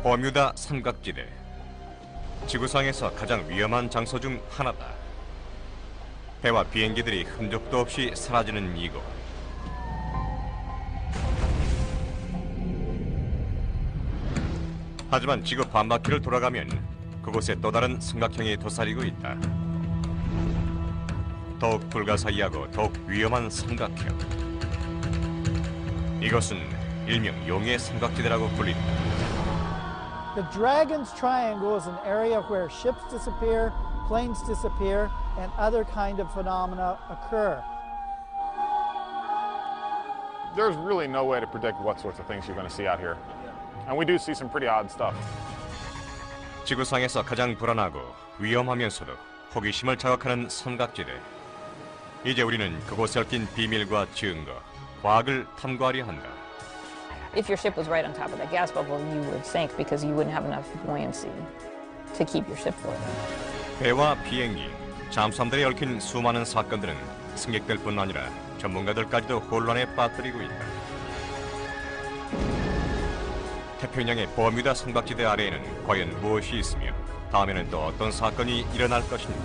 버뮤다 삼각지대. 지구상에서 가장 위험한 장소 중 하나다. 배와 비행기들이 흔적도 없이 사라지는 이곳. 하지만 지구 반바퀴를 돌아가면 그곳에 또 다른 삼각형이 도사리고 있다. 더욱 불가사의하고 더욱 위험한 삼각형. 이것은 일명 용의 삼각지대라고 불린다. The Dragon's Triangle is an area where ships disappear, planes disappear, and other kind of phenomena occur. There's really no way to predict what sorts of things you're going to see out here. And we do see some pretty odd stuff. 지구상에서 가장 불안하고 위험하면서도 호기심을 자극하는 삼각지대. 이제 우리는 그곳에 얽힌 비밀과 증거, 과학을 탐구하려 한다. If your ship was right on top of that gas bubble, you would sink because you wouldn't have enough buoyancy to keep your ship floating. 배와 비행기, 잠수함들에 얽힌 수많은 사건들은 승객들뿐 아니라 전문가들까지도 혼란에 빠뜨리고 있다. 태평양의 버뮤다 삼각지대 아래에는 과연 무엇이 있으며 다음에는 또 어떤 사건이 일어날 것인가?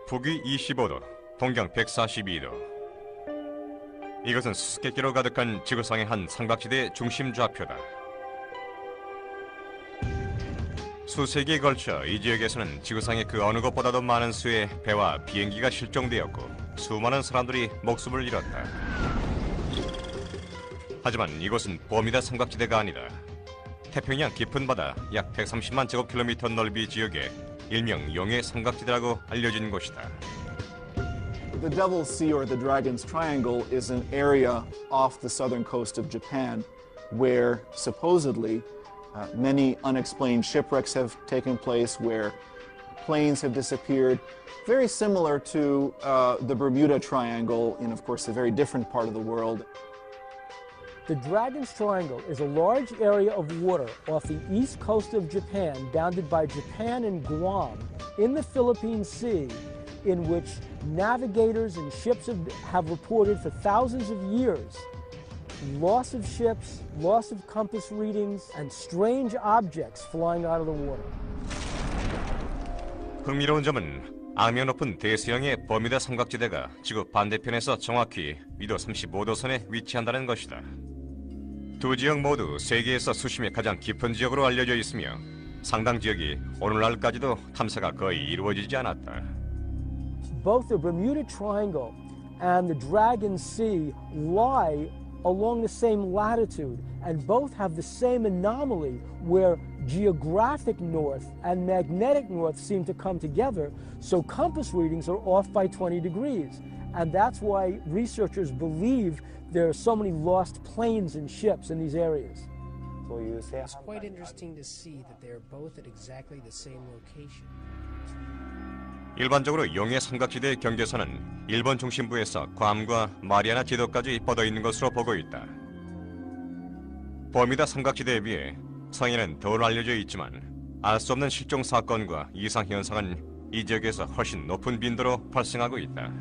북위 25도, 동경 142도. 이것은 수수께끼로 가득한 지구상의 한 삼각지대의 중심 좌표다. 수세기에 걸쳐 이 지역에서는 지구상의 그 어느 곳보다도 많은 수의 배와 비행기가 실종되었고 수많은 사람들이 목숨을 잃었다. 하지만 이곳은 버뮤다 삼각지대가 아니다. 태평양 깊은 바다 약 130만 제곱킬로미터 넓이 지역에 일명 용의 삼각지대라고 알려진 곳이다. The Devil's Sea, or the Dragon's Triangle, is an area off the southern coast of Japan where supposedly many unexplained shipwrecks have taken place, where planes have disappeared, very similar to the Bermuda Triangle in, of course, a very different part of the world. The Dragon's Triangle is a large area of water off the east coast of Japan, bounded by Japan and Guam, in the Philippine Sea, in which navigators and ships have reported for thousands of years loss of ships, loss of compass readings, and strange objects flying out of the water. 흥미로운 점은 악명 높은 대서양의 버뮤다 삼각지대가 지구 반대편에서 정확히 위도 35도선에 위치한다는 것이다. 두 지역 모두 세계에서 수심이 가장 깊은 지역으로 알려져 있으며 상당 지역이 오늘날까지도 탐사가 거의 이루어지지 않았다. Both the Bermuda Triangle and the Dragon Sea lie along the same latitude, and both have the same anomaly where geographic north and magnetic north seem to come together, so compass readings are off by 20 degrees. And that's why researchers believe there are so many lost planes and ships in these areas. It's quite interesting to see that they are both at exactly the same location. 일반적으로 용의 삼각지대의 경계선은 일본 중심부에서 괌과 마리아나 지도까지 뻗어 있는 것으로 보고 있다. 버뮤다 삼각지대에 비해 성에는 덜 알려져 있지만 알 수 없는 실종 사건과 이상 현상은 이 지역에서 훨씬 높은 빈도로 발생하고 있다.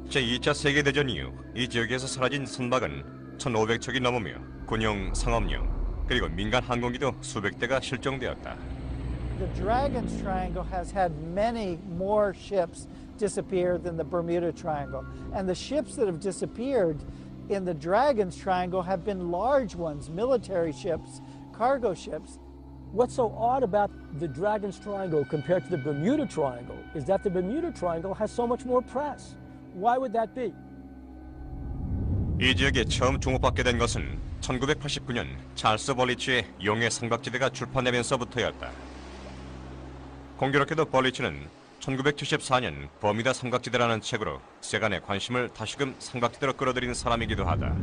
제2차 세계대전 이후 이 지역에서 사라진 선박은 1,500척이 넘으며 군용, 상업용, 그리고 민간 항공기도 수백 대가 실종되었다. The Dragon's Triangle has had many more ships disappear than the Bermuda Triangle. And the ships that have disappeared in the Dragon's Triangle have been large ones, military ships, cargo ships. What's so odd about the Dragon's Triangle compared to the Bermuda Triangle is that the Bermuda Triangle has so much more press. Why would that be? 이 지역에 처음 주목받게 된 것은 1989년 찰스 벌리치의 용의 삼각지대가 출판되면서부터였다. 공교롭게도 벌리치는 1974년 버뮤다 삼각지대라는 책으로 세간의 관심을 다시금 삼각지대로 끌어들인 사람이기도 하다.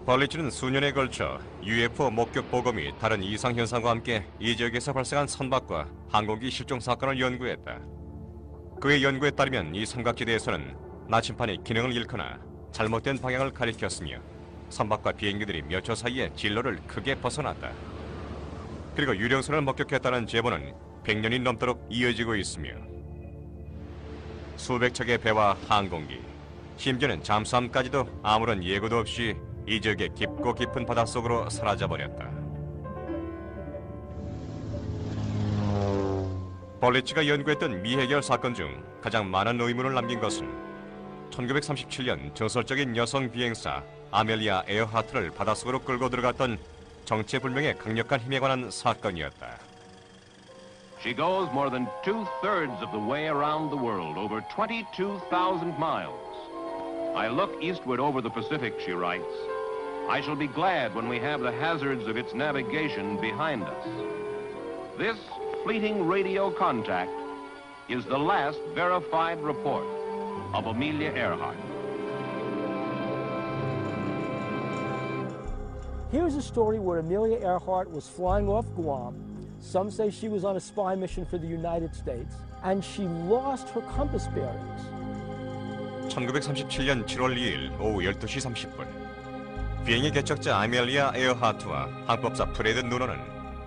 벌리치는 수년에 걸쳐 UFO 목격 보고 및 다른 이상 현상과 함께 이 지역에서 발생한 선박과 항공기 실종 사건을 연구했다. 그의 연구에 따르면 이 삼각지대에서는 나침판이 기능을 잃거나 잘못된 방향을 가리켰으며 선박과 비행기들이 몇 초 사이에 진로를 크게 벗어났다. 그리고 유령선을 목격했다는 제보는 100년이 넘도록 이어지고 있으며 수백 척의 배와 항공기, 심지어는 잠수함까지도 아무런 예고도 없이 이 지역의 깊고 깊은 바닷속으로 사라져버렸다. 벌리치가 연구했던 미해결 사건 중 가장 많은 의문을 남긴 것은 1937년 전설적인 여성 비행사 아멜리아 에어하트를 바닷속으로 끌고 들어갔던 정체불명의 강력한 힘에 관한 사건이었다. She goes more than 2/3 of the way around the world, over 22,000 miles. I look eastward over the Pacific, she writes. I shall be glad when we have the hazards of its navigation behind us. This fleeting radio contact is the last verified report of Amelia Earhart. Here's a story where Amelia Earhart was flying off Guam. Some say she was on a spy mission for the United States, and she lost her compass bearings. 1937년 7월 2일 오후 12시 30분 비행의 개척자 아멜리아 에어하트와 항법사 프레드 누너는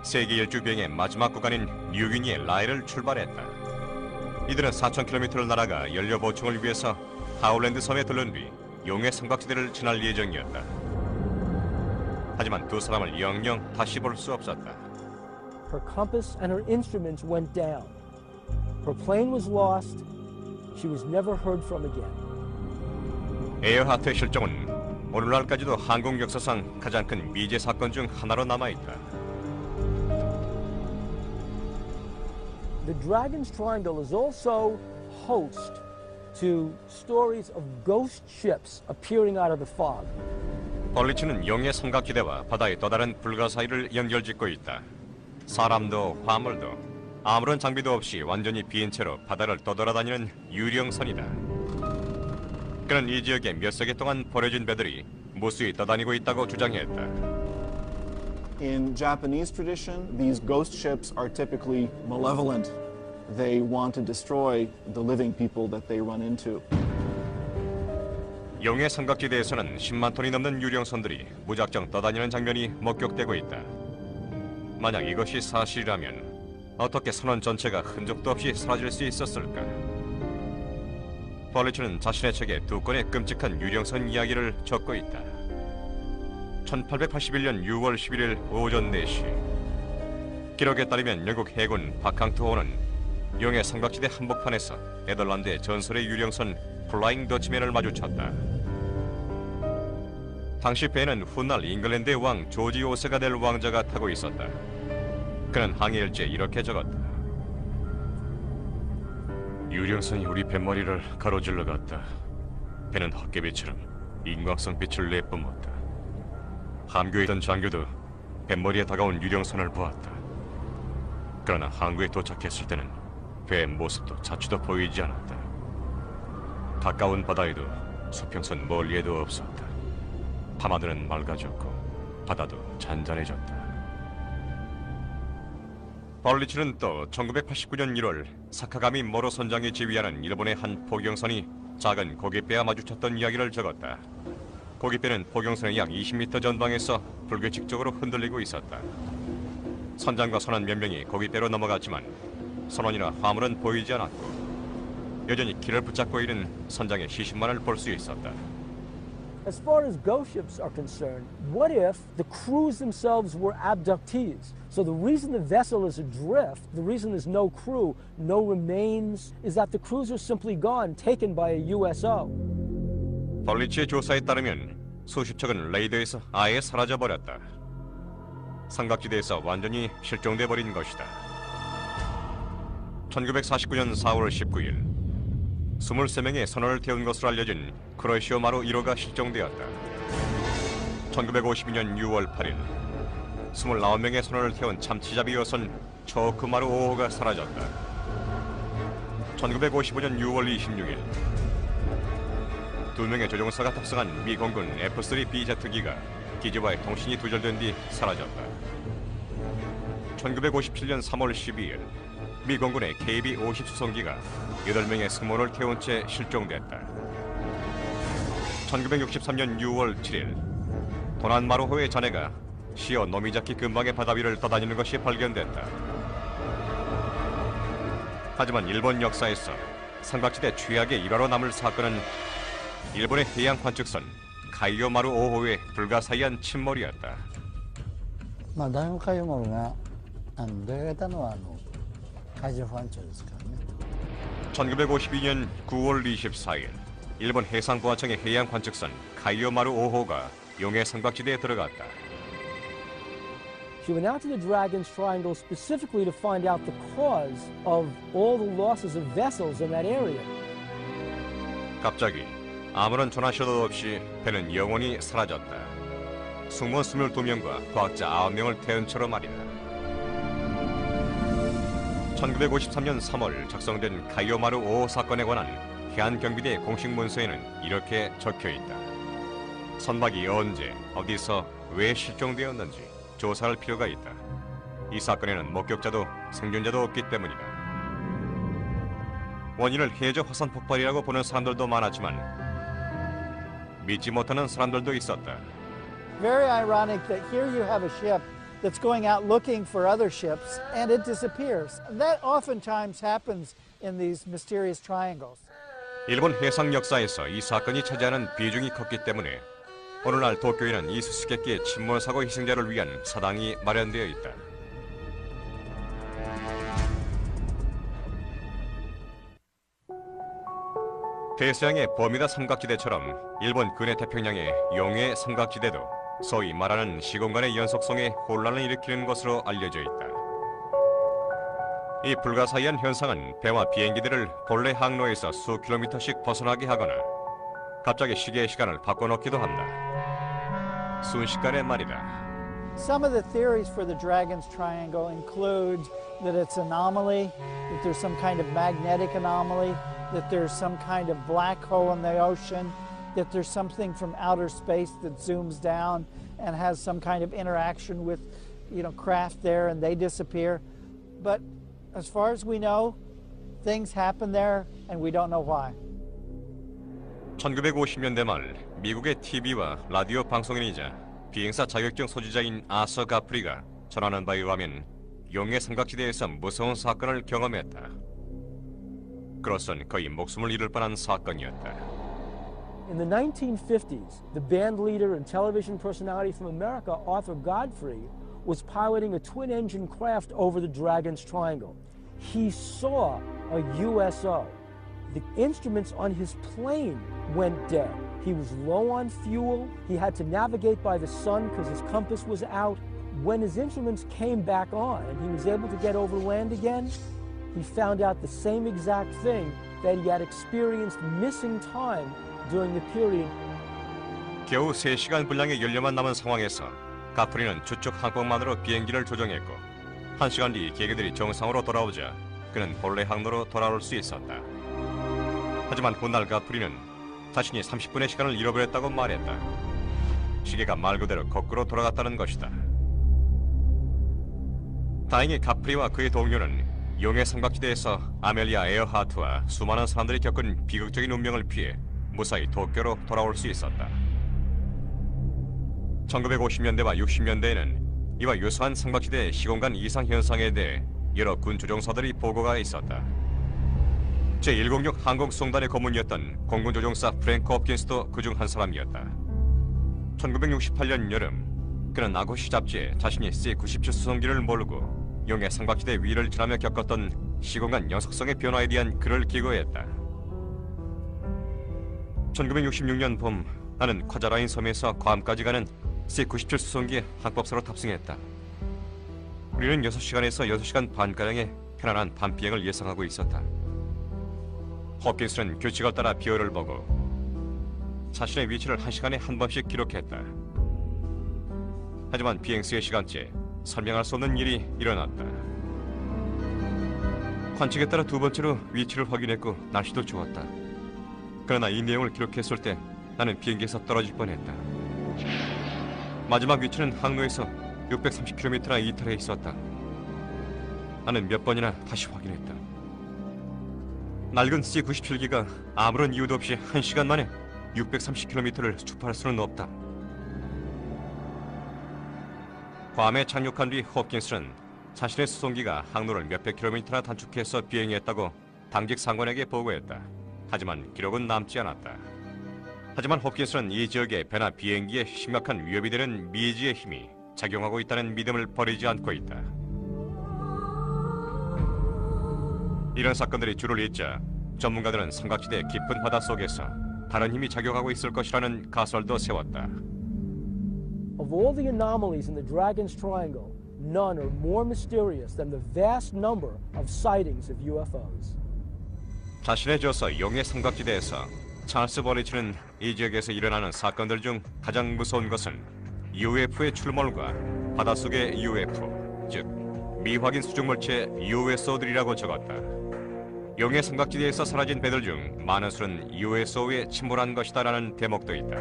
세계 일주 비행의 마지막 구간인 뉴기니의 라이를 출발했다. 이들은 4,000km를 날아가 연료 보충을 위해서 하울랜드 섬에 들른 뒤 용해 삼각지대를 지날 예정이었다. 하지만 두 사람을 영영 다시 볼 수 없었다. Her compass and her instruments went down. Her plane was lost. She was never heard from again. 에어하트의 실종은 오늘날까지도 한국 역사상 가장 큰 미제 사건 중 하나로 남아있다. The Dragon's Triangle is also host to stories of ghost ships appearing out of the fog. 벌리치는 용해 삼각지대와 바다의 또 다른 불가사의를 연결짓고 있다. 사람도 화물도 아무런 장비도 없이 완전히 빈 채로 바다를 떠돌아다니는 유령선이다. 그는 이 지역에 몇 세기 동안 버려진 배들이 무수히 떠다니고 있다고 주장했다. In Japanese tradition, these ghost ships are typically malevolent. They want to destroy the living people that they run into. 용해 삼각지대에서는 10만 톤이 넘는 유령선들이 무작정 떠다니는 장면이 목격되고 있다. 만약 이것이 사실이라면 어떻게 선원 전체가 흔적도 없이 사라질 수 있었을까? 벌리치는 자신의 책에 두 건의 끔찍한 유령선 이야기를 적고 있다. 1881년 6월 11일 오전 4시 기록에 따르면 영국 해군 바캉트호는 용해 삼각지대 한복판에서 네덜란드의 전설의 유령선 플라잉 더치맨을 마주쳤다. 당시 배는 훗날 잉글랜드의 왕 조지 5세가 될 왕자가 타고 있었다. 그는 항해일지에 이렇게 적었다. 유령선이 우리 뱃머리를 가로질러 갔다. 배는 헛개비처럼 인광성 빛을 내뿜었다. 함교에 있던 장교도 뱃머리에 다가온 유령선을 보았다. 그러나 항구에 도착했을 때는 배의 모습도 자취도 보이지 않았다. 가까운 바다에도 수평선 멀리에도 없었다. 밤하늘은 맑아졌고 바다도 잔잔해졌다. 벌리치는 또 1989년 1월 사카가미 모로 선장이 지휘하는 일본의 한 포경선이 작은 고깃배와 마주쳤던 이야기를 적었다. 고깃배는 포경선의 약 20m 전방에서 불규칙적으로 흔들리고 있었다. 선장과 선원 몇 명이 고깃배로 넘어갔지만 선원이나 화물은 보이지 않았고 여전히 길을 붙잡고 있는 선장의 시신만을 볼 수 있었다. As far as ghost ships are concerned, what if the crews themselves were abductees? So the reason the vessel is adrift, the reason there's no crew, no remains, is that the crews are simply gone, taken by a USO. 벌리치의 조사에 따르면 수십 척은 레이더에서 아예 사라져버렸다. 삼각지대에서 완전히 실종돼 버린 것이다. 1949년 4월 19일 23명의 선원을 태운 것으로 알려진 크로에시오 마루 1호가 실종되었다. 1952년 6월 8일 29명의 선원을 태운 참치잡이 여선 초크 마루 5호가 사라졌다. 1955년 6월 26일 2명의 조종사가 탑승한 미 공군 F-3B 제트기가 기지와의 통신이 두절된 뒤 사라졌다. 1957년 3월 12일 미 공군의 KB-50 수송기가 8명의 승무원을 태운 채 실종됐다. 1963년 6월 7일 도난마루호의 잔해가 시어 노미자키 근방의 바다 위를 떠다니는 것이 발견됐다. 하지만 일본 역사에서 삼각지대 최악의 일화로 남을 사건은 일본의 해양 관측선 카이오마루 5호의 불가사의한 침몰이었다. ダイオカイオマルが出られたのは海上保安庁ですからね。 1952년 9월 24일 일본 해상보안청의 해양 관측선 카이오마루 5호가 용해 삼각지대에 들어갔다. She went out to the Dragon's Triangle specifically to find out the cause of all the losses of vessels in that area. 갑자기 아무런 전화 신호도 없이 배는 영원히 사라졌다. 승무원 22명과 과학자 9명을 태운 채로 말이다. 1953년 3월 작성된 카이오마루 5호 사건에 관한 해안경비대 공식 문서에는 이렇게 적혀있다. 선박이 언제, 어디서, 왜 실종되었는지 조사할 필요가 있다. 이 사건에는 목격자도 생존자도 없기 때문이다. 원인을 해저 화산 폭발이라고 보는 사람들도 많았지만 믿지 못하는 사람들도 있었다. Very ironic that here you have a ship that's going out looking for other ships and it disappears. That oftentimes happens in these mysterious triangles. 일본 해상 역사에서 이 사건이 차지하는 비중이 컸기 때문에 오늘날 도쿄에는 이 수수께끼의 침몰 사고 희생자를 위한 사당이 마련되어 있다. 대서양의 버뮤다 삼각지대처럼 일본 근해 태평양의 용해 삼각지대도 소위 말하는 시공간의 연속성에 혼란을 일으키는 것으로 알려져 있다. 이 불가사의한 현상은 배와 비행기들을 본래 항로에서 수 킬로미터씩 벗어나게 하거나 갑자기 시계의 시간을 바꿔놓기도 한다. 순식간에 말이다. Some of the theories for the Dragon's Triangle include that it's anomaly, that there's some kind of magnetic anomaly, that there's some kind of black hole in the ocean, that there's something from outer space that zooms down and has some kind of interaction with, craft there and they disappear. But as far as we know, things happen there and we don't know why. 1950년대 말 미국의 TV와 라디오 방송인이자 비행사 자격증 소지자인 아서 가프리가 전하는 바에 의하면 용해 삼각지대에서 무서운 사건을 경험했다. 그로선 거의 목숨을 잃을 뻔한 사건이었다. In the 1950s, the band leader and television personality from America, Arthur Godfrey, was piloting a twin-engine craft over the Dragon's Triangle. He saw a USO. The instruments on his plane went dead. He was low on fuel. He had to navigate by the sun because his compass was out. When his instruments came back on and he was able to get over land again, he found out the same exact thing that he had experienced missing time during the period. 겨우 3시간 분량의 연료만 남은 상황에서 가프리는 주축 항법만으로 비행기를 조정했고 1시간 뒤 기계들이 정상으로 돌아오자 그는 본래 항로로 돌아올 수 있었다. 하지만 훗날 가프리는 자신이 30분의 시간을 잃어버렸다고 말했다. 시계가 말 그대로 거꾸로 돌아갔다는 것이다. 다행히 가프리와 그의 동료는 용해 삼각지대에서 아멜리아 에어하트와 수많은 사람들이 겪은 비극적인 운명을 피해 무사히 도쿄로 돌아올 수 있었다. 1950년대와 60년대에는 이와 유사한 삼각지대의 시공간 이상 현상에 대해 여러 군 조종사들이 보고가 있었다. 제106 항공수송단의 고문이었던 공군 조종사 프랭크 홉킨스도 그중 한 사람이었다. 1968년 여름 그는 아고시 잡지에 자신이 C-97 수송기를 몰고 용해 삼각지대 위를 지나며 겪었던 시공간 연속성의 변화에 대한 글을 기고했다. 1966년 봄 나는 쿼자라인 섬에서 괌까지 가는 C-97 수송기에 항법사로 탑승했다. 우리는 6시간에서 6시간 반가량의 편안한 밤비행을 예상하고 있었다. 홉킨스는 규칙을 따라 비어를 보고 자신의 위치를 1시간에 한 번씩 기록했다. 하지만 비행 3시간째 설명할 수 없는 일이 일어났다. 관측에 따라 두 번째로 위치를 확인했고 날씨도 좋았다. 그러나 이 내용을 기록했을 때 나는 비행기에서 떨어질 뻔했다. 마지막 위치는 항로에서 630km나 이탈해 있었다. 나는 몇 번이나 다시 확인했다. 낡은 C-97기가 아무런 이유도 없이 1시간 만에 630km를 추파할 수는 없다. 괌에 착륙한 뒤 홉킨스는 자신의 수송기가 항로를 몇백 킬로미터나 단축해서 비행했다고 당직 상관에게 보고했다. 하지만 기록은 남지 않았다. 하지만 홉킨스는 이 지역의 배나 비행기에 심각한 위협이 되는 미지의 힘이 작용하고 있다는 믿음을 버리지 않고 있다. 이런 사건들이 줄을 잇자 전문가들은 삼각지대 깊은 바다 속에서 다른 힘이 작용하고 있을 것이라는 가설도 세웠다. Of all the anomalies in the Dragon's Triangle, none are more mysterious than the vast number of sightings of UFOs. 자신의 저서 용의 삼각지대에서 찰스 버리치는 이 지역에서 일어나는 사건들 중 가장 무서운 것은 UFO의 출몰과 바닷속의 UFO, 즉 미확인 수중물체 USO들이라고 적었다. 용의 삼각지대에서 사라진 배들 중 많은 수는 USO에 침몰한 것이다라는 대목도 있다.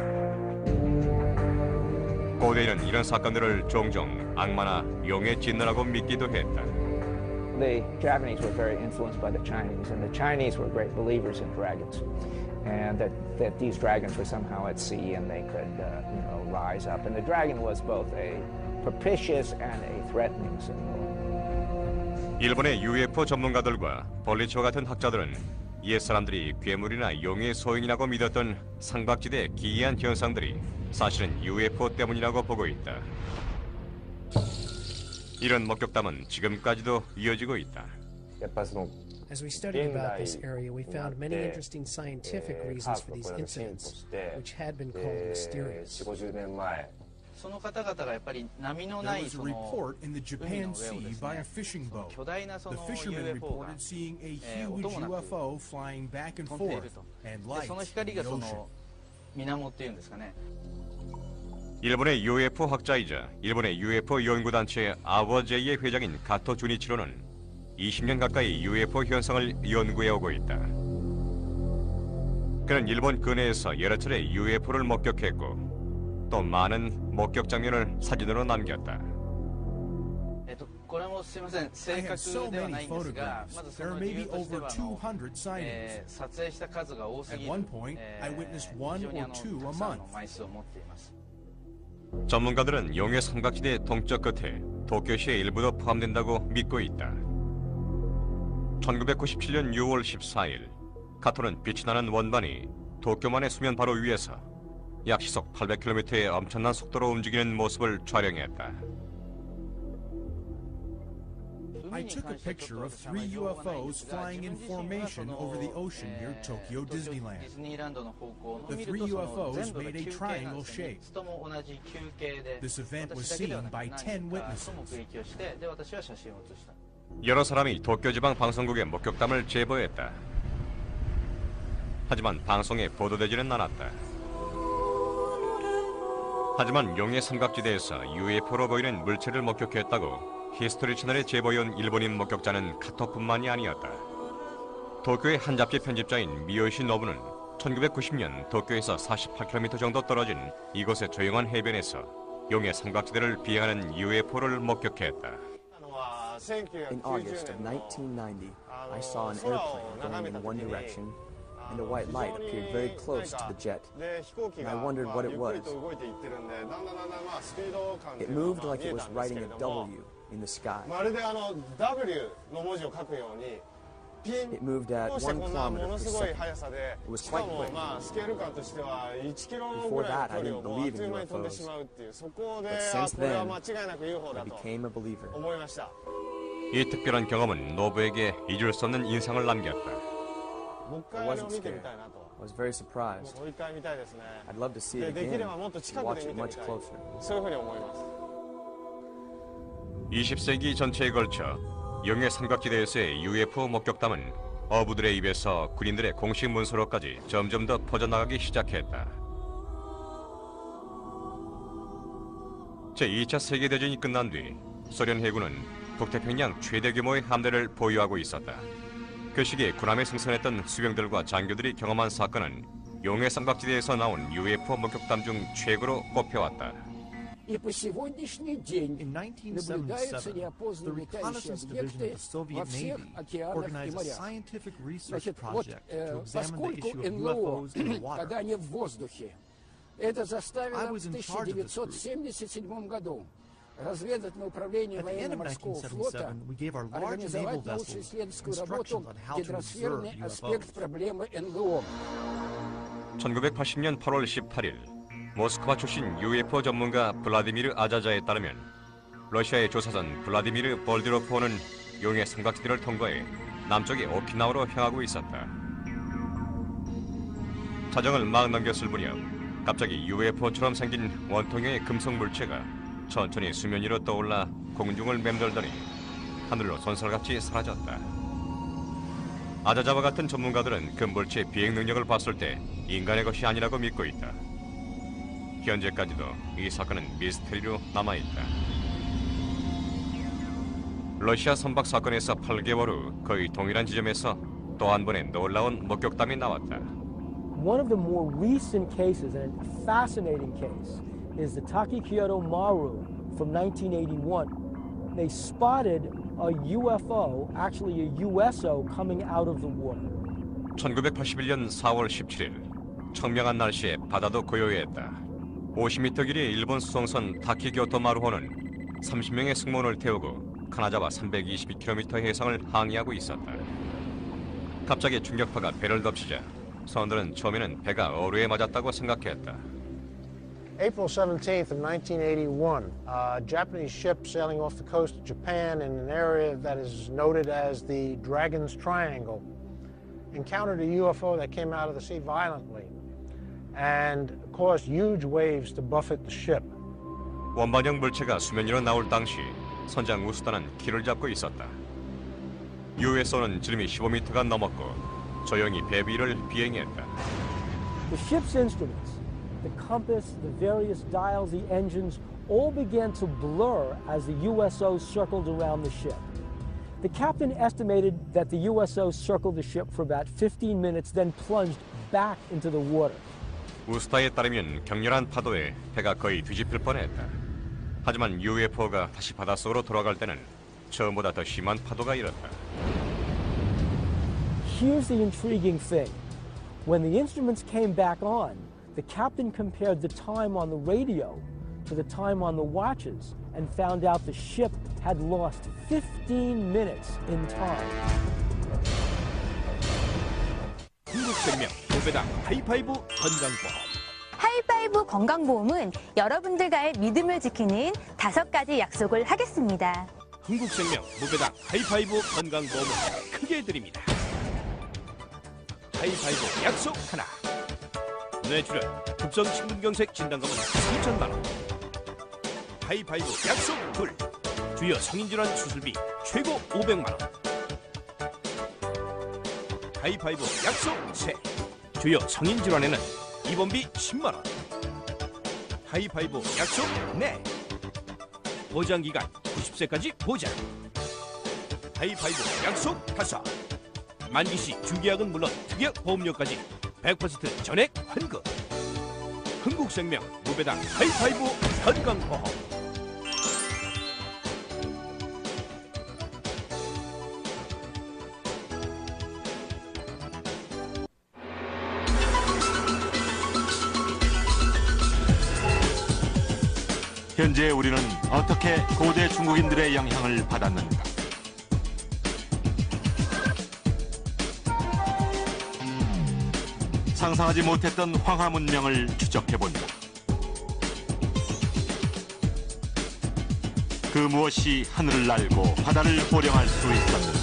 고대인은 이런 사건들을 종종 악마나 용의 진노라고 믿기도 했다. The Japanese were very influenced by the Chinese, and the Chinese were great believers in dragons, and that these dragons were somehow at sea and they could, rise up. And the dragon was both a propitious and a threatening symbol. 일본의 UFO 전문가들과 벌리치와 같은 학자들은 옛 사람들이 괴물이나 용의 소행이라고 믿었던 삼각지대의 기이한 현상들이 사실은 UFO 때문이라고 보고 있다. 이런 목격담은 지금까지도 이어지고 있다. As we studied about this area, we found many interesting scientific reasons for these incidents, which had been called mysterious. There was a report in the Japan Sea by a fishing boat. The fishermen reported seeing a huge UFO flying back and forth and lights in the ocean. 일본의 UFO 학자이자 일본의 UFO 연구단체 아워제이의 회장인 가토 주니치로는 20년 가까이 UFO 현상을 연구해오고 있다. 그는 일본 근해에서 여러 차례 UFO를 목격했고 또 많은 목격 장면을 사진으로 남겼다. I have so many photographs. There are maybe over 200 sightings. At one point, I witnessed 1 or 2 a month. 전문가들은 용의 삼각지대 동쪽 끝에 도쿄시의 일부도 포함된다고 믿고 있다. 1997년 6월 14일, 가토는 빛이 나는 원반이 도쿄만의 수면 바로 위에서 약 시속 800km의 엄청난 속도로 움직이는 모습을 촬영했다. I took a picture of 3 UFOs flying in formation over the ocean near Tokyo Disneyland. The 3 UFOs made a triangle shape. This event was seen by 10 witnesses. 여러 사람이 도쿄 지방 방송국에 목격담을 제보했다. 하지만 방송에 보도되지는 않았다. 하지만 용의 삼각지대에서 UFO로 보이는 물체를 목격했다고 히스토리 채널에 제보해온 일본인 목격자는 카토뿐만이 아니었다. 도쿄의 한 잡지 편집자인 미요시 노부는 1990년 도쿄에서 48km 정도 떨어진 이곳의 조용한 해변에서 용의 삼각지대를 비행하는 UFO를 목격했다. In August of 1990, I saw an airplane going in one direction, and a white light appeared very close to the jet, and I wondered what it was. It moved like it was writing a W in the sky. It moved at 1 kilometer per second. It was quite quick. Before that, I didn't believe in UFOs, but since then, I became a believer. 이 특별한 경험은 노부에게 잊을 수 없는 인상을 남겼다. I wasn't scared. I was very surprised. I'd love to see it again and watch it much closer. 20세기 전체에 걸쳐 용의 삼각지대에서의 UFO 목격담은 어부들의 입에서 군인들의 공식 문서로까지 점점 더 퍼져나가기 시작했다. 제2차 세계대전이 끝난 뒤 소련 해군은 북태평양 최대 규모의 함대를 보유하고 있었다. 그 시기에 군함에 승선했던 수병들과 장교들이 경험한 사건은 용의 삼각지대에서 나온 UFO 목격담 중 최고로 꼽혀왔다. In 1977, the Reconnaissance Division of the Soviet Navy organized a scientific research project to examine the issue of UFOs in the water. I was in charge of this group. At the end of 1977, we gave our large naval vessels instructions on how to observe UFOs. 1980년 8월 18일 모스크바 출신 UFO 전문가 블라디미르 아자자에 따르면 러시아의 조사선 블라디미르 볼디로프호는 용해 삼각지대를 통과해 남쪽의 오키나와로 향하고 있었다. 자정을 막 넘겼을 무렵 갑자기 UFO처럼 생긴 원통형의 금속 물체가 천천히 수면 위로 떠올라 공중을 맴돌더니 하늘로 손살같이 사라졌다. 아자자와 같은 전문가들은 그 물체의 비행 능력을 봤을 때 인간의 것이 아니라고 믿고 있다. 현재까지도 이 사건은 미스테리로 남아있다. 러시아 선박 사건에서 8개월 후 거의 동일한 지점에서 또 한 번의 놀라운 목격담이 나왔다. One of the more recent cases, and a fascinating case, is the Takikyoto Maru from 1981. They spotted a UFO, actually a USO, coming out of the water. 1981년 4월 17일 청명한 날씨에 바다도 고요했다. 50m 길이의 일본 수송선 타키교토 마루호는 30명의 승무원을 태우고 카나자와 322km 해상을 항해하고 있었다. 갑자기 충격파가 배를 덮치자 선원들은 처음에는 배가 어뢰에 맞았다고 생각했다. April 17th of 1981, a Japanese ship sailing off the coast of Japan in an area that is noted as the Dragon's Triangle encountered a UFO that came out of the sea violently and caused huge waves to buffet the ship. 원반형 물체가 수면 위로 나올 당시 선장 우스다는 키를 잡고 있었다. USO는 지름이 15m가 넘었고 조용히 배 위를 비행했다. The ship's instruments, the compass, the various dials, the engines, all began to blur as the USO circled around the ship. The captain estimated that the USO circled the ship for about 15 minutes, then plunged back into the water. 우스타에 따르면 격렬한 파도에 배가 거의 뒤집힐 뻔했다. 하지만 UFO가 다시 바닷속으로 돌아갈 때는 처음보다 더 심한 파도가 일었다. Here's the intriguing thing. When the instruments came back on, the captain compared the time on the radio to the time on the watches and found out the ship had lost 15 minutes in time. 한국생명 고배당 하이파이브 건강보험. 하이파이브 건강보험은 여러분들과의 믿음을 지키는 5가지 약속을 하겠습니다. 한국생명 무배당 하이파이브 건강보험을 크게 드립니다. 하이파이브 약속 하나. 뇌출혈, 급성 심근경색 진단금은 3천만 원. 하이파이브 약속 둘. 주요 성인질환 수술비 최고 500만 원. 하이파이브 약속 세. 주요 성인질환에는 입원비 10만 원. 하이파이브 약속 네. 보장기간 90세까지 보장. 하이파이브 약속 다섯. 만기시 주계약은 물론 특약 보험료까지 100% 전액 환급. 흥국생명 무배당 하이파이브 건강보험. 현재 우리는 어떻게 고대 중국인들의 영향을 받았는가? 상상하지 못했던 황하 문명을 추적해본다. 그 무엇이 하늘을 날고 바다를 호령할 수 있었는가?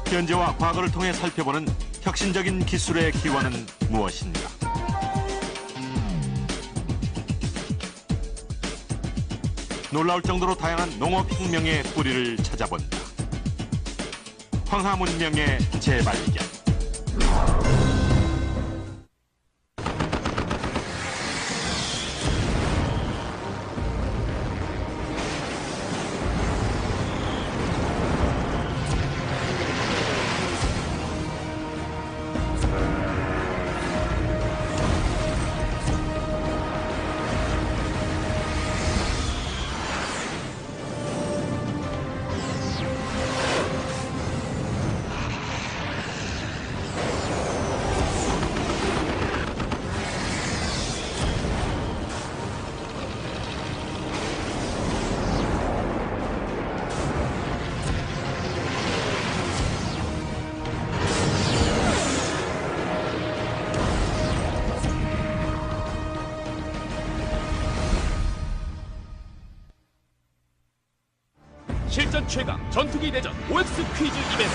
현재와 과거를 통해 살펴보는 혁신적인 기술의 기원은 무엇인가? 놀라울 정도로 다양한 농업혁명의 뿌리를 찾아본다. 황하 문명의 재발견. 최강 전투기 대전 OX 퀴즈 이벤트.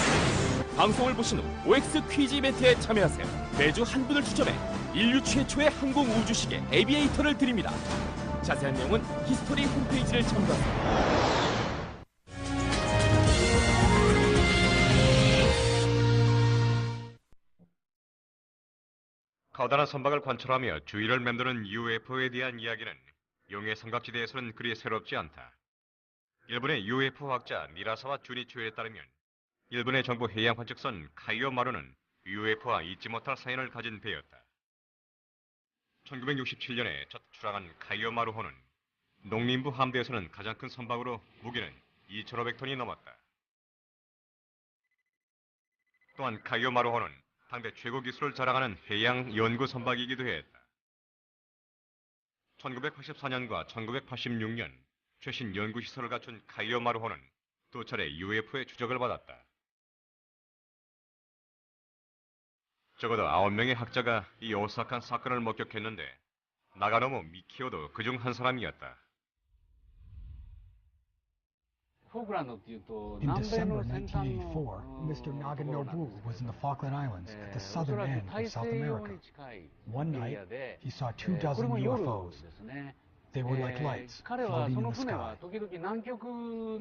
방송을 보신 후 OX 퀴즈 이벤트에 참여하세요. 매주 한 분을 추첨해 인류 최초의 항공 우주시계 에비에이터를 드립니다. 자세한 내용은 히스토리 홈페이지를 참고하세요. 커다란 선박을 관찰하며 주위를 맴도는 UFO에 대한 이야기는 용해 삼각지대에서는 그리 새롭지 않다. 일본의 UFO 학자 미라사와 주니치오에 따르면 일본의 정부 해양 관측선 카이오 마루는 UFO와 잊지 못할 사연을 가진 배였다. 1967년에 첫 출항한 카이오 마루호는 농림부 함대에서는 가장 큰 선박으로 무게는 2,500톤이 넘었다. 또한 카이오 마루호는 당대 최고 기술을 자랑하는 해양 연구 선박이기도 했다. 1984년과 1986년 최신 연구 시설을 갖춘 카이오 마루호는 두 차례 UFO의 추적을 받았다. 적어도 9명의 학자가 이 오싹한 사건을 목격했는데 나가노무 미키오도 그중 한 사람이었다. In December 1984, Mr. Naganobu was in the Falkland Islands at the southern end of South America. One night, he saw 24 UFOs. They were like lights floating in the sky.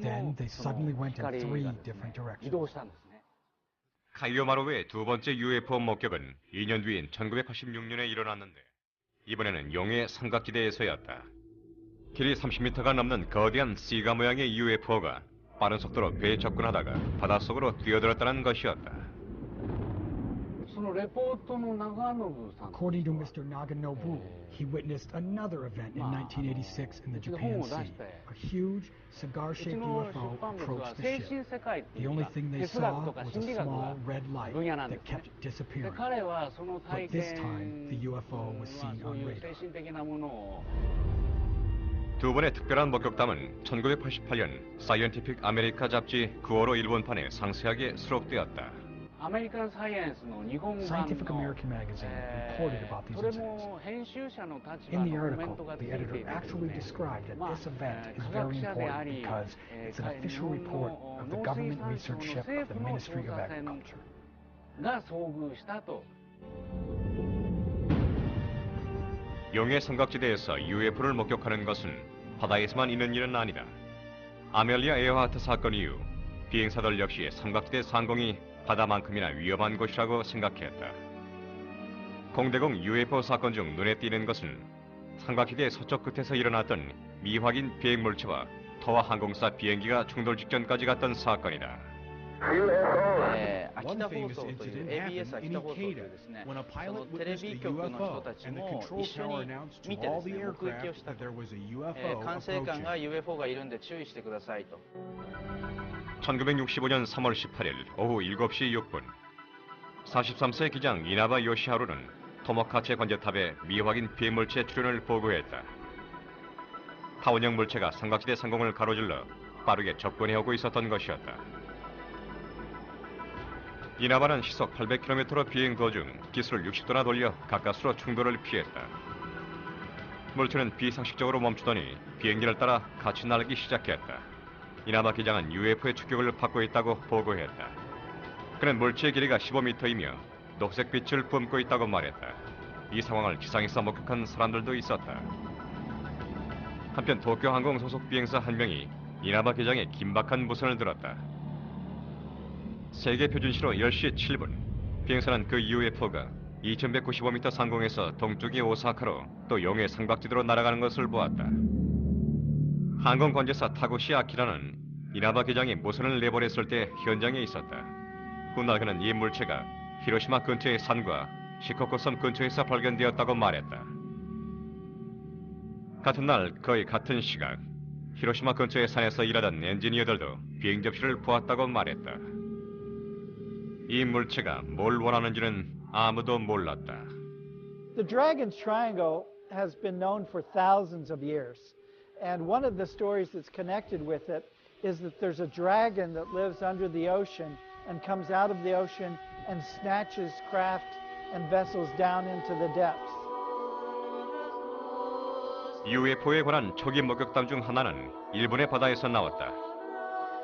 Then they suddenly went in 3 different directions. 카이오 마루호의 두 번째 UFO 목격은 2년 뒤인 1986년에 일어났는데 이번에는 용해 삼각지대에서였다. 길이 30m가 넘는 거대한 시가 모양의 UFO가 빠른 속도로 배에 접근하다가 바닷속으로 뛰어들었다는 것이었다. According to Mr. Naganobu, he witnessed another event in 1986 in the Japan Sea. A huge, cigar-shaped UFO approached the ship. The only thing they saw was a small red light that kept disappearing. But this time, the UFO was seen on radar. 두 번의 특별한 목격담은 1988년 사이언티픽 아메리카 잡지 9월호 일본판에 상세하게 수록되었다. Scientific American magazine reported about these incidents. In the article, the editor actually described that this event is very important because it's an official report of the government research ship of the Ministry of Agriculture. 용해 삼각지대에서 UFO를 목격하는 것은 바다에서만 있는 일은 아니다. 아멜리아 에어하트 사건 이후 비행사들 역시 삼각지대 상공이 바다만큼이나 위험한 곳이라고 생각했다. 공대공 UFO 사건 중 눈에 띄는 것은 삼각지대 서쪽 끝에서 일어났던 미확인 비행 물체와 터와 항공사 비행기가 충돌 직전까지 갔던 사건이다. One famous incident happened in Ikeda when a pilot witnessed a UFO and the control tower announced to all the aircraft that there was a UFO approaching. 1965년 3월 18일 오후 7시 6분 43세 기장 이나바 요시하루는 토모카체 관제탑에 미확인 비행물체 출현을 보고했다. 타원형 물체가 삼각지대 상공을 가로질러 빠르게 접근해오고 있었던 것이었다. 이나바는 시속 800km로 비행 도중 기술을 60도나 돌려 가까스로 충돌을 피했다. 물체는 비상식적으로 멈추더니 비행기를 따라 같이 날기 시작했다. 이나바 기장은 UFO의 추격을 받고 있다고 보고했다. 그는 물체의 길이가 15m이며 녹색 빛을 뿜고 있다고 말했다. 이 상황을 지상에서 목격한 사람들도 있었다. 한편 도쿄항공 소속 비행사 한 명이 이나바 기장의 긴박한 무선을 들었다. 세계 표준시로 10시 7분 비행사는 그 UFO가 2195m 상공에서 동쪽의 오사카로 또 용해 삼각지대로 날아가는 것을 보았다. 항공 관제사 타구시 아키라는 이나바 기장이 무선을 내보냈을 때 현장에 있었다. 훗날 그는 이 물체가 히로시마 근처의 산과 시코쿠 섬 근처에서 발견되었다고 말했다. 같은 날 거의 같은 시각 히로시마 근처의 산에서 일하던 엔지니어들도 비행 접시를 보았다고 말했다. 이 물체가 뭘 원하는지는 아무도 몰랐다. The Dragon's Triangle has been known for thousands of years. And one of the stories that's connected with it is that there's a dragon that lives under the ocean and comes out of the ocean and snatches craft and vessels down into the depths. UFO에 관한 초기 목격담 중 하나는 일본의 바다에서 나왔다.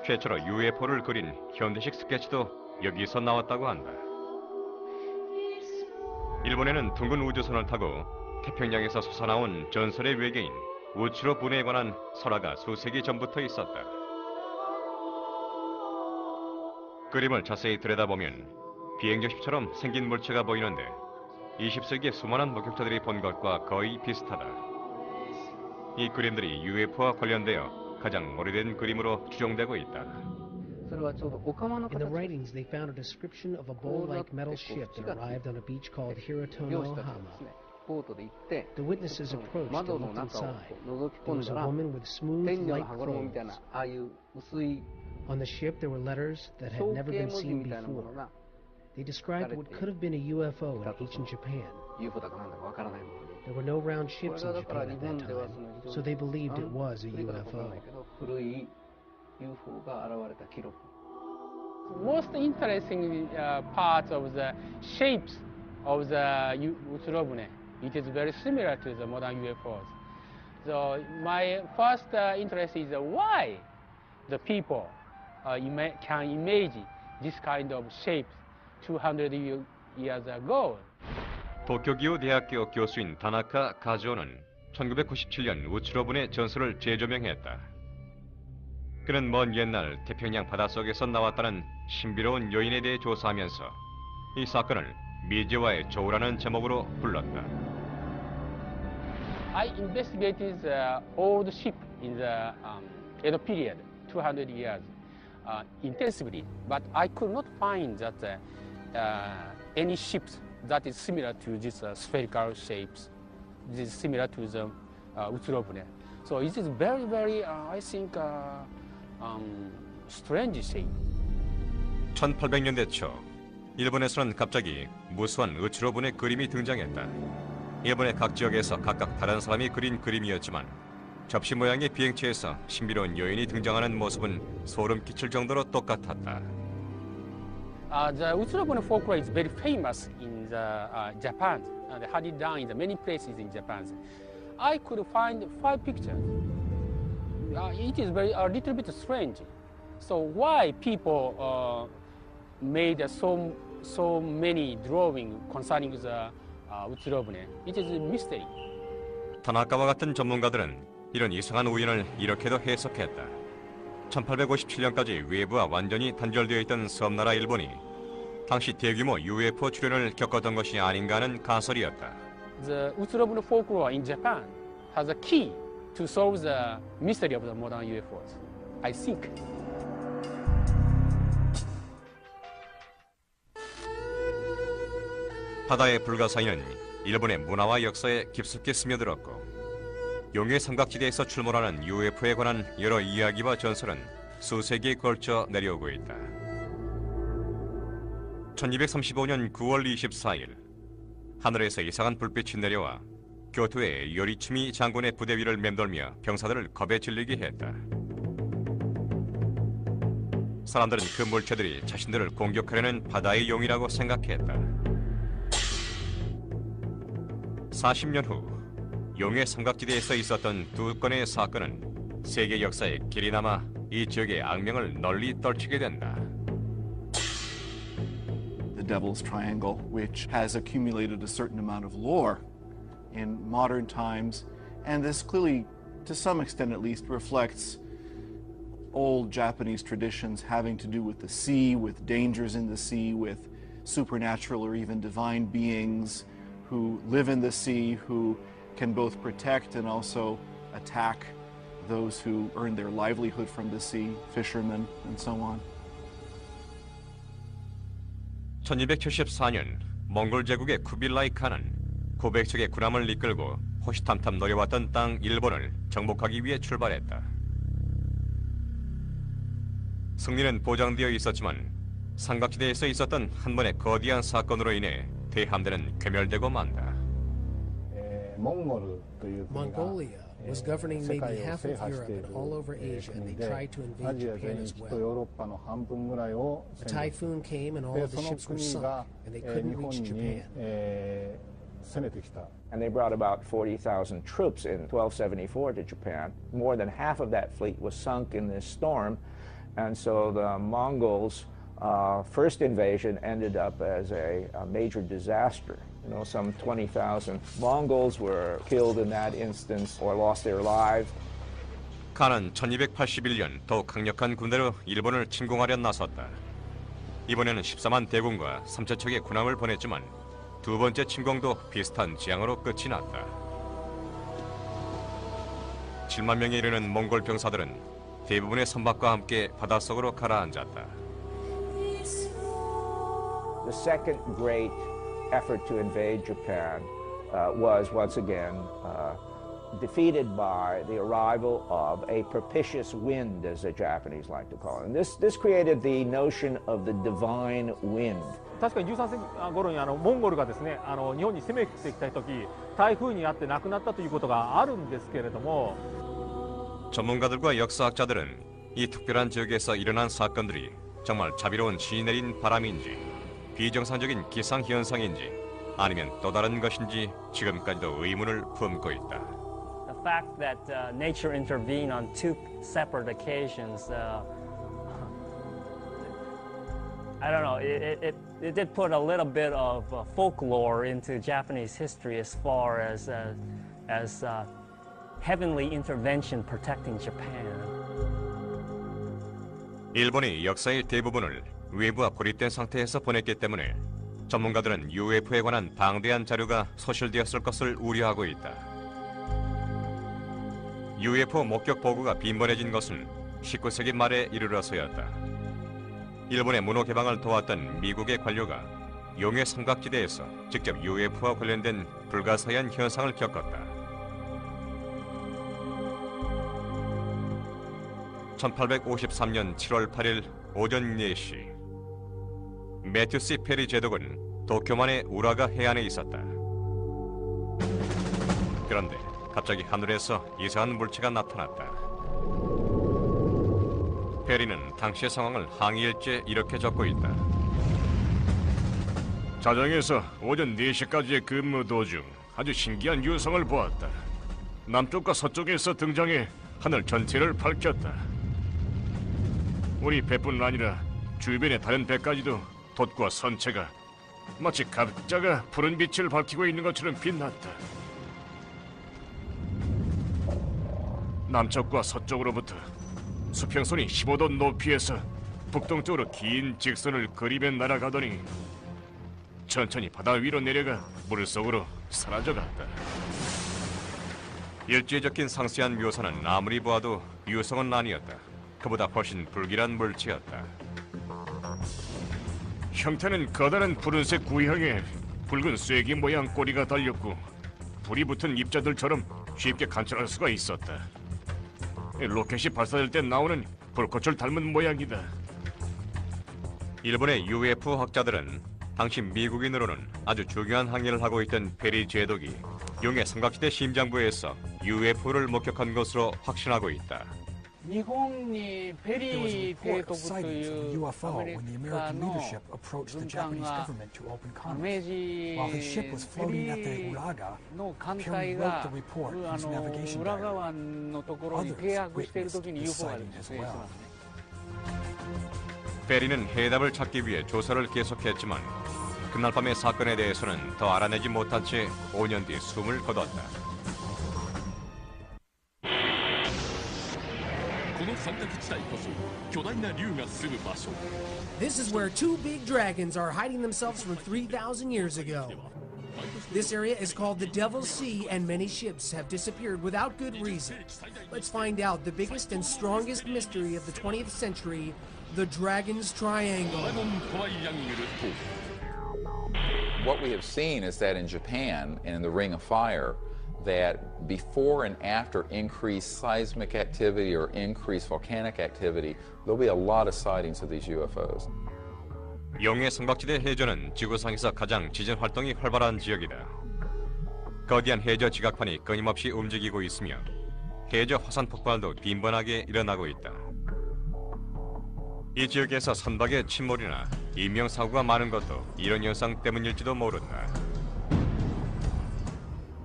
최초로 UFO를 그린 현대식 스케치도 여기서 나왔다고 한다. 일본에는 둥근 우주선을 타고 태평양에서 솟아나온 전설의 외계인 우츠로 분해에 관한 설화가 수세기 전부터 있었다. 그림을 자세히 들여다보면 비행조십처럼 생긴 물체가 보이는데 20세기의 수많은 목격자들이 본 것과 거의 비슷하다. 이 그림들이 UFO와 관련되어 가장 오래된 그림으로 추정되고 있다. In the writings, they found a description of a bowl-like metal ship that arrived on a beach called Hirotono-Hama. The witnesses approached and looked inside. There was a woman with smooth, light clothes. On the ship, there were letters that had never been seen before. They described what could have been a UFO in ancient Japan. There were no round ships in Japan at that time, so they believed it was a UFO. Most interesting part of the shapes of the Utsurobune, it is very similar to the modern UFOs. So my first interest is why the people can imagine this kind of shape 200 years ago. 도쿄기요 대학교 교수인 다나카 가즈오는 1997년 우츠로분의 전설을 재조명했다. 그는 먼 옛날 태평양 바닷속에서 나왔다는 신비로운 여인에 대해 조사하면서 이 사건을 미지와의 조우라는 제목으로 불렀다. I investigated the old ship in the Edo period, 200 years, intensively, but I could not find that any ships that is similar to this spherical shapes, this is similar to the Utsurobune. So it is very, very, I think, strange shape. 1800년대 초 일본에서는 갑자기 무수한 우츠로분의 그림이 등장했다. 일본의 각 지역에서 각각 다른 사람이 그린 그림이었지만 접시 모양의 비행체에서 신비로운 여인이 등장하는 모습은 소름 끼칠 정도로 똑같았다. The Utsurobune folklore is very famous in Japan. They had it done in the many places in Japan. I could find 5 pictures. It is a little bit strange. So why people made so many drawings concerning the Utsurobune? It is a mystery. 타나카와 같은 전문가들은 이런 이상한 우연을 이렇게도 해석했다. 1857년까지 외부와 완전히 단절되어 있던 섬나라 일본이 당시 대규모 UFO 출현을 겪었던 것이 아닌가 하는 가설이었다. The Utsurobune folklore in Japan has a key to solve the mystery of the modern UFOs, I think. 바다의 불가사의는 일본의 문화와 역사에 깊숙이 스며들었고 용해 삼각지대에서 출몰하는 UFO에 관한 여러 이야기와 전설은 수세기에 걸쳐 내려오고 있다. 1235년 9월 24일 하늘에서 이상한 불빛이 내려와 교토의 요리츠미 장군의 부대 위를 맴돌며 병사들을 겁에 질리게 했다. 사람들은 그 물체들이 자신들을 공격하려는 바다의 용이라고 생각했다. 40년 후 용해 삼각지대에서 있었던 2건의 사건은 세계 역사에 길이 남아 이 지역의 악명을 널리 떨치게 된다. The Devil's Triangle, which has accumulated a certain amount of lore in modern times, and this clearly, to some extent at least, reflects old Japanese traditions having to do with the sea, with dangers in the sea, with supernatural or even divine beings who live in the sea, who can both protect and also attack those who earn their livelihood from the sea, fishermen and so on. 1274년 몽골 제국의 쿠빌라이 칸은 900척의 군함을 이끌고 호시탐탐 노려왔던 땅 일본을 정복하기 위해 출발했다. 승리는 보장되어 있었지만 삼각지대에서 있었던 한 번의 거대한 사건으로 인해 대함대는 괴멸되고 만다. Mongolia was governing maybe half of Europe and all over Asia, and they tried to invade Japan as well. A typhoon came and all of the ships were sunk, and they couldn't reach Japan. And they brought about 40,000 troops in 1274 to Japan. More than half of that fleet was sunk in this storm, And so the Mongols' first invasion ended up as a major disaster. You know, some 20,000 Mongols were killed in that instance or lost their lives. 칸은 1281년 더욱 강력한 군대로 일본을 침공하려 나섰다. 이번에는 14만 대군과 3천 척의 군함을 보냈지만 두 번째 침공도 비슷한 재앙으로 끝이 났다. 7만 명에 이르는 몽골 병사들은 대부분의 선박과 함께 바닷속으로 가라앉았다. The second great effort to invade Japan was once again defeated by the arrival of a propitious wind, as the Japanese like to call it. And this created the notion of the divine wind. 確かに13世紀頃にモンゴルがですね日本に攻めてきた時台風にあって亡くなったということがあるんですけれども 전문가들과 역사학자들은 이 특별한 지역에서 일어난 사건들이 정말 자비로운 신이 내린 바람인지 비정상적인 기상현상인지 아니면 또 다른 것인지 지금까지도 의문을 품고 있다. The fact that nature intervened on two separate occasions, I don't know, it did put a little bit of folklore into Japanese history as far as heavenly intervention protecting Japan. 일본이 역사의 대부분을 외부와 고립된 상태에서 보냈기 때문에 전문가들은 UFO에 관한 방대한 자료가 소실되었을 것을 우려하고 있다. UFO 목격 보고가 빈번해진 것은 19세기 말에 이르러서였다. 일본의 문호 개방을 도왔던 미국의 관료가 용해 삼각지대에서 직접 UFO와 관련된 불가사의한 현상을 겪었다. 1853년 7월 8일 오전 4시 매튜 C. 페리 제독은 도쿄만의 우라가 해안에 있었다. 그런데 갑자기 하늘에서 이상한 물체가 나타났다. 페리는 당시의 상황을 항의일지에 이렇게 적고 있다. 자정에서 오전 4시까지의 근무 도중 아주 신기한 유성을 보았다. 남쪽과 서쪽에서 등장해 하늘 전체를 밝혔다. 우리 배뿐 아니라 주변의 다른 배까지도 돛과 선체가 마치 각자가 푸른 빛을 밝히고 있는 것처럼 빛났다. 남쪽과 서쪽으로부터 수평선이 15도 높이에서 북동쪽으로 긴 직선을 그리며 날아가더니 천천히 바다 위로 내려가 물속으로 사라져갔다. 일지에 적힌 상세한 묘사는 아무리 보아도 유성은 아니었다. 그보다 훨씬 불길한 물체였다. 형태는 커다란 푸른색 구형에 붉은 쐐기 모양 꼬리가 달렸고 불이 붙은 입자들처럼 쉽게 관찰할 수가 있었다. 로켓이 발사될 때 나오는 불꽃을 닮은 모양이다. 일본의 UFO 학자들은 당시 미국인으로는 아주 중요한 항해를 하고 있던 페리 제독이 용해 삼각지대 심장부에서 UFO를 목격한 것으로 확신하고 있다. 日本にペリー提督というアメリカの軍艦が明治ペリーの艦隊が浦川のところに停泊している時に UFOがあるんですね。 페리는 해답을 찾기 위해 조사를 계속했지만 그날 밤의 사건에 대해서는 더 알아내지 못한 채 5년 뒤 숨을 거뒀다. This is where two big dragons are hiding themselves from 3,000 years ago. This area is called the Devil's Sea, and many ships have disappeared without good reason. Let's find out the biggest and strongest mystery of the 20th century, the Dragon's Triangle. What we have seen is that in Japan and in the Ring of Fire, that before and after increased seismic activity or increased volcanic activity, there'll be a lot of sightings of these UFOs. 용해 삼각지대 해저는 지구상에서 가장 지진 활동이 활발한 지역이다. 거대한 해저 지각판이 끊임없이 움직이고 있으며 해저 화산 폭발도 빈번하게 일어나고 있다. 이 지역에서 선박의 침몰이나 인명사고가 많은 것도 이런 현상 때문일지도 모른다.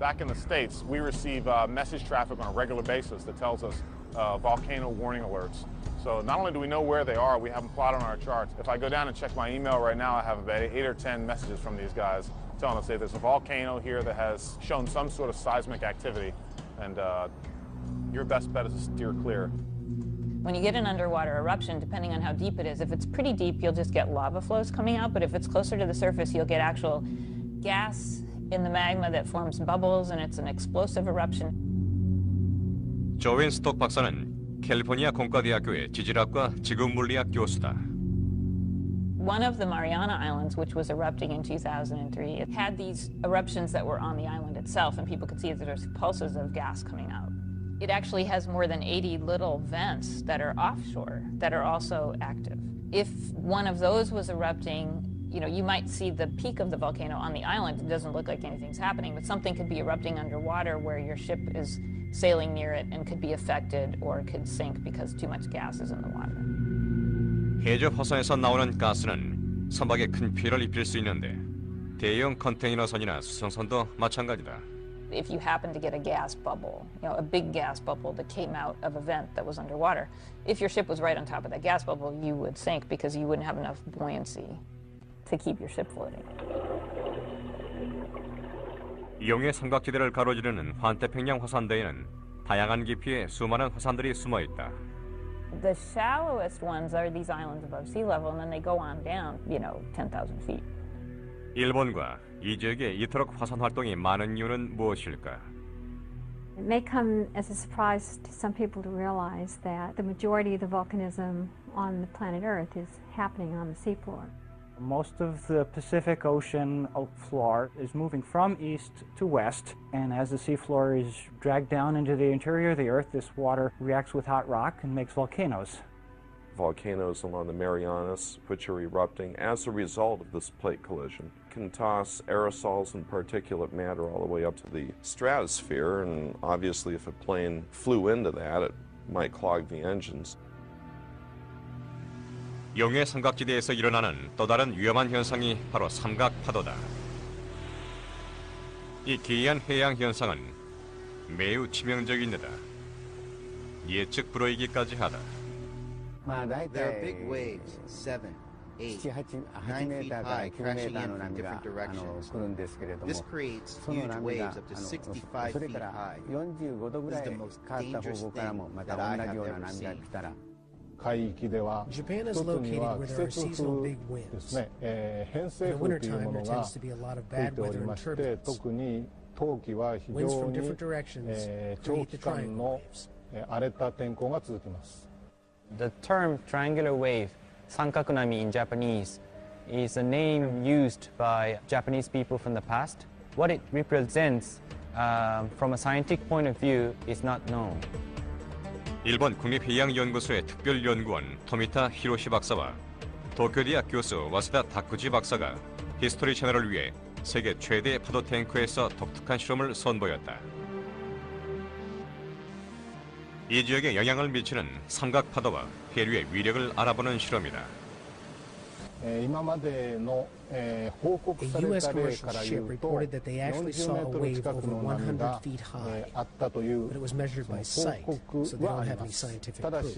Back in the States, we receive message traffic on a regular basis that tells us volcano warning alerts. So not only do we know where they are, we have them plotted on our charts. If I go down and check my email right now, I have about 8 or 10 messages from these guys telling us that there's a volcano here that has shown some sort of seismic activity, and your best bet is to steer clear. When you get an underwater eruption, depending on how deep it is, if it's pretty deep, you'll just get lava flows coming out, but if it's closer to the surface, you'll get actual gas in the magma that forms bubbles, and it's an explosive eruption. 조윈 스톡 박사는 캘리포니아 공과대학교의 지질학과 지구물리학 교수다. One of the Mariana Islands, which was erupting in 2003, it had these eruptions that were on the island itself, and people could see that there's pulses of gas coming out. It actually has more than 80 little vents that are offshore that are also active. If one of those was erupting, you know, you might see the peak of the volcano on the island. It doesn't look like anything's happening, but something could be erupting underwater where your ship is sailing near it and could be affected or could sink because too much gas is in the water. 해저 화산에서 나오는 가스는 선박에 큰 피해를 입힐 수 있는데 대형 컨테이너선이나 수송선도 마찬가지다. If you happen to get a gas bubble, you know, a big gas bubble that came out of a vent that was underwater, if your ship was right on top of that gas bubble, you would sink because you wouldn't have enough buoyancy to keep your ship floating. 용해 삼각지대를 가로지르는 환태평양 화산대에는 다양한 깊이의 수많은 화산들이 숨어 있다. The shallowest ones are these islands above sea level, and then they go on down, 10,000 feet. 일본과 이 지역에 이토록 화산 활동이 많은 이유는 무엇일까? It may come as a surprise to some people to realize that the majority of the volcanism on the planet Earth is happening on the seafloor. Most of the Pacific Ocean floor is moving from east to west, and as the seafloor is dragged down into the interior of the Earth, this water reacts with hot rock and makes volcanoes. Volcanoes along the Marianas, which are erupting as a result of this plate collision, can toss aerosols and particulate matter all the way up to the stratosphere, and obviously if a plane flew into that, it might clog the engines. 용해 삼각지대에서 일어나는 또 다른 위험한 현상이 바로 삼각파도다. 이 기이한 해양 현상은 매우 치명적인 데다 예측 불허이기까지 하다. There are big waves, 7, 8, 9 feet high, crashing in from different directions. This creates huge waves up to 65 feet high. This is the most dangerous thing that I have ever seen. Japan is located where there are seasonal big winds. In the wintertime, there tends to be a lot of bad weather and turbulence. Winds from different directions create the triangle waves. The term triangular wave, sankakunami in Japanese, is a name used by Japanese people from the past. What it represents from a scientific point of view is not known. 일본 국립해양연구소의 특별연구원 토미타 히로시 박사와 도쿄대학 교수 와세다 다쿠지 박사가 히스토리 채널을 위해 세계 최대 파도 탱커에서 독특한 실험을 선보였다. 이 지역에 영향을 미치는 삼각파도와 해류의 위력을 알아보는 실험이다. A U.S. commercial ship reported that they actually saw a wave over 100 feet high, but it was measured by sight, so they don't have any scientific proof.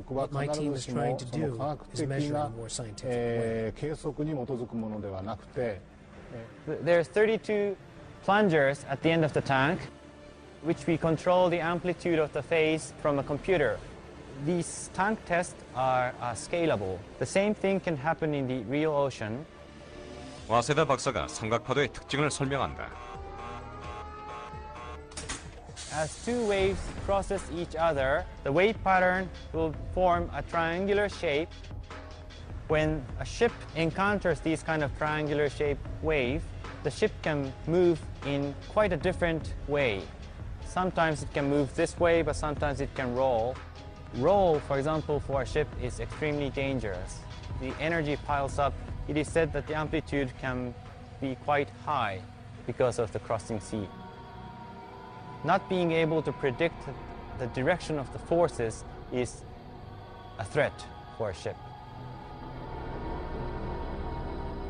What my team is trying to do is measure in a more scientific way. There's 32 plungers at the end of the tank, which we control the amplitude of the phase from a computer. These tank tests are scalable. The same thing can happen in the real ocean. 와세다 박사가 삼각파도의 특징을 설명한다. As two waves crosses each other, the wave pattern will form a triangular shape. When a ship encounters this kind of triangular shaped wave, the ship can move in quite a different way. Sometimes it can move this way, but sometimes it can roll. Roll, for example, for a ship is extremely dangerous. The energy piles up. It is said that the amplitude can be quite high because of the crossing sea. Not being able to predict the direction of the forces is a threat for a ship.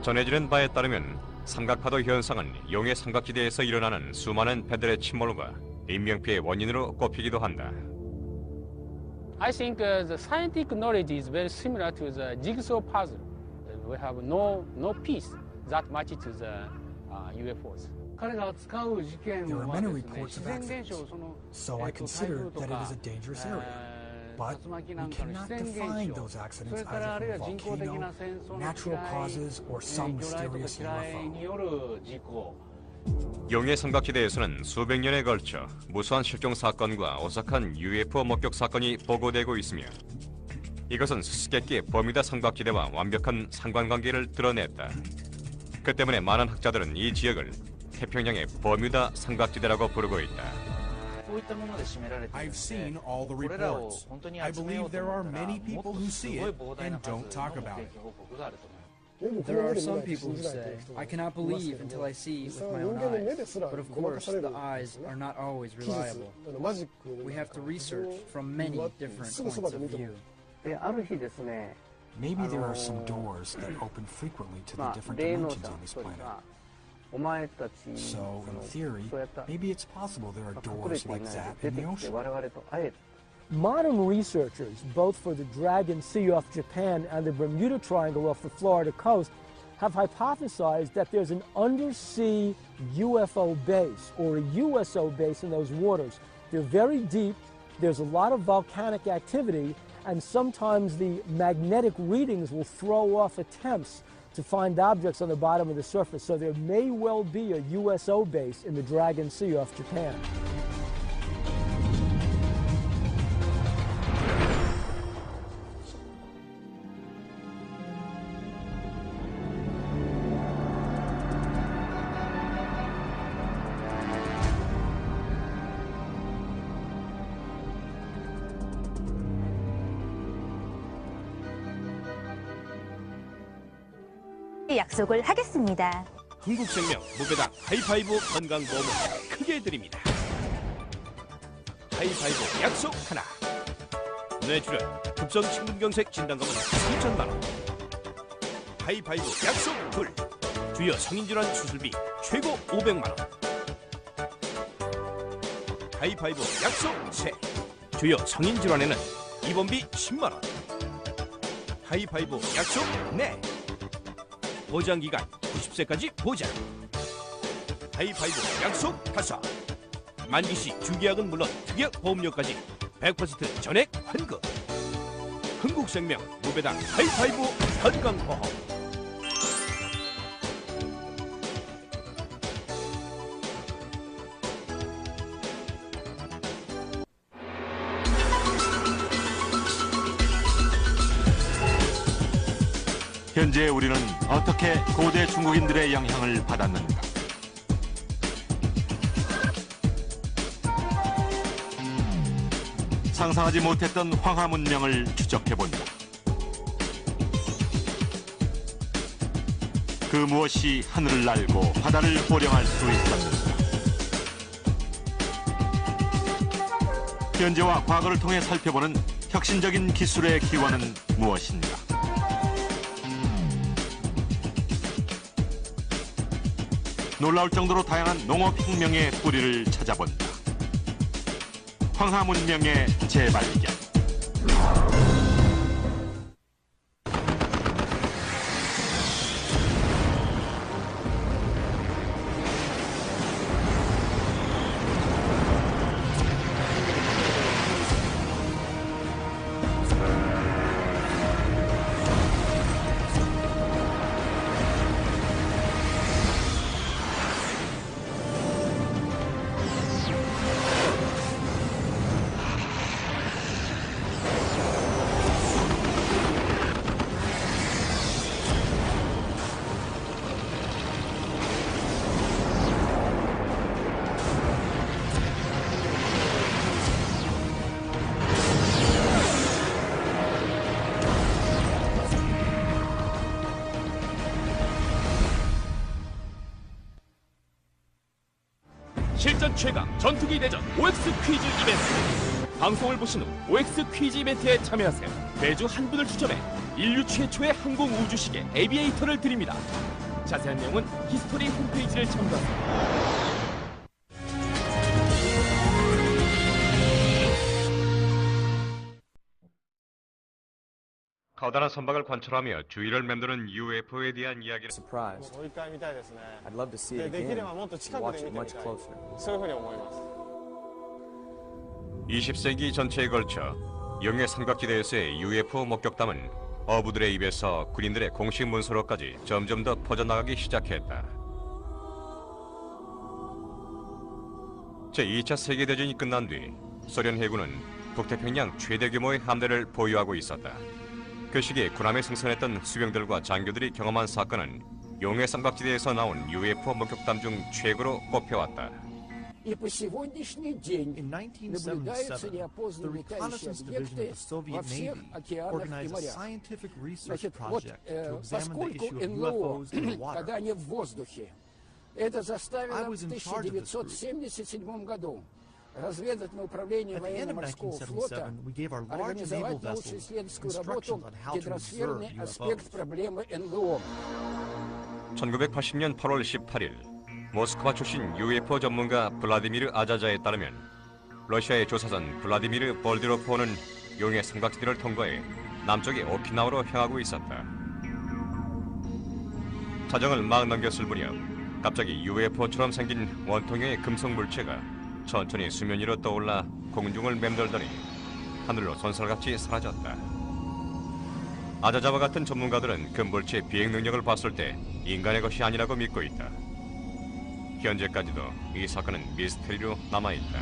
전해지는 바에 따르면 삼각파도 현상은 용해 삼각지대에서 일어나는 수많은 배들의 침몰과 인명피해의 원인으로 꼽히기도 한다. I think the scientific knowledge is very similar to the jigsaw puzzle. We have no piece that matches to the UFOs. There are many reports of accidents, so I consider that it is a dangerous area. But we cannot define those accidents either from a volcano, natural causes, or some mysterious UFO. 용해 삼각지대에서는 수백 년에 걸쳐 무수한 실종 사건과 오싹한 UFO 목격 사건이 보고되고 있으며 이것은 수수께끼의 버뮤다 삼각지대와 완벽한 상관관계를 드러냈다. 그 때문에 많은 학자들은 이 지역을 태평양의 버뮤다 삼각지대라고 부르고 있다. I've seen all the reports. I believe there are many people who see it and don't talk about it. There are some people who say, I cannot believe until I see with my own eyes. But of course, the eyes are not always reliable. We have to research from many different points of view. Maybe there are some doors that open frequently to the different dimensions on this planet. So, in theory, maybe it's possible there are doors like that in the ocean. Modern researchers, both for the Dragon Sea off Japan and the Bermuda Triangle off the Florida coast, have hypothesized that there's an undersea UFO base or a USO base in those waters. They're very deep, there's a lot of volcanic activity, and sometimes the magnetic readings will throw off attempts to find objects on the bottom of the surface. So there may well be a USO base in the Dragon Sea off Japan. 약속을 하겠습니다. 흥국생명 무배당 하이파이브 건강보험을 크게 드립니다. 하이파이브 약속 하나. 뇌출혈 급성 심근경색 진단금은 3천만 원. 하이파이브 약속 둘. 주요 성인질환 수술비 최고 500만 원. 하이파이브 약속 셋. 주요 성인질환에는 입원비 10만 원. 하이파이브 약속 넷. 보장기간 90세까지 보장. 하이파이브 약속 5. 만기시 주계약은 물론 특약 보험료까지 100% 전액 환급. 흥국생명 무배당 하이파이브 건강보험. 현재 우리는 어떻게 고대 중국인들의 영향을 받았는가? 상상하지 못했던 황하 문명을 추적해본다. 그 무엇이 하늘을 날고 바다를 호령할 수 있었는가? 현재와 과거를 통해 살펴보는 혁신적인 기술의 기원은 무엇인가? 놀라울 정도로 다양한 농업혁명의 뿌리를 찾아본다. 황하 문명의 재발견. 실전 최강 전투기 대전 OX 퀴즈 이벤트. 방송을 보신 후 OX 퀴즈 이벤트에 참여하세요. 매주 한 분을 추첨해 인류 최초의 항공 우주시계 에비에이터를 드립니다. 자세한 내용은 히스토리 홈페이지를 참고하세요. 커다란 선박을 관찰하며 주위를 맴도는 UFO에 대한 이야기는 surprised. I'd love to see it again. Watch it much closer. 20세기 전체에 걸쳐 영해 삼각지대에서의 UFO 목격담은 어부들의 입에서 군인들의 공식 문서로까지 점점 더 퍼져나가기 시작했다. 제2차 세계대전이 끝난 뒤 소련 해군은 북태평양 최대 규모의 함대를 보유하고 있었다. 그 시기에 군함에 승선했던 수병들과 장교들이 경험한 사건은 용해 삼각지대에서 나온 UFO 목격담 중 최고로 꼽혀왔다. In 1977, the Reconnaissance Division of the Soviet Navy organized a scientific research project to examine the issue of UFOs in the water. I was in charge of this group. At the end of 1977, we gave our large naval vessels instructions on how to observe UFOs. 1980년 8월 18일 모스크바 출신 UFO 전문가 블라디미르 아자자에 따르면 러시아의 조사선 블라디미르 볼디로프호는 용해 삼각지대를 통과해 남쪽의 오키나와로 향하고 있었다. 자정을 막 넘겼을 무렵 갑자기 UFO처럼 생긴 원통형의 금속 물체가 천천히 수면 위로 떠올라 공중을 맴돌더니 하늘로 전설같이 사라졌다. 아자자와 같은 전문가들은 그 물체의 비행 능력을 봤을 때 인간의 것이 아니라고 믿고 있다. 현재까지도 이 사건은 미스터리로 남아있다.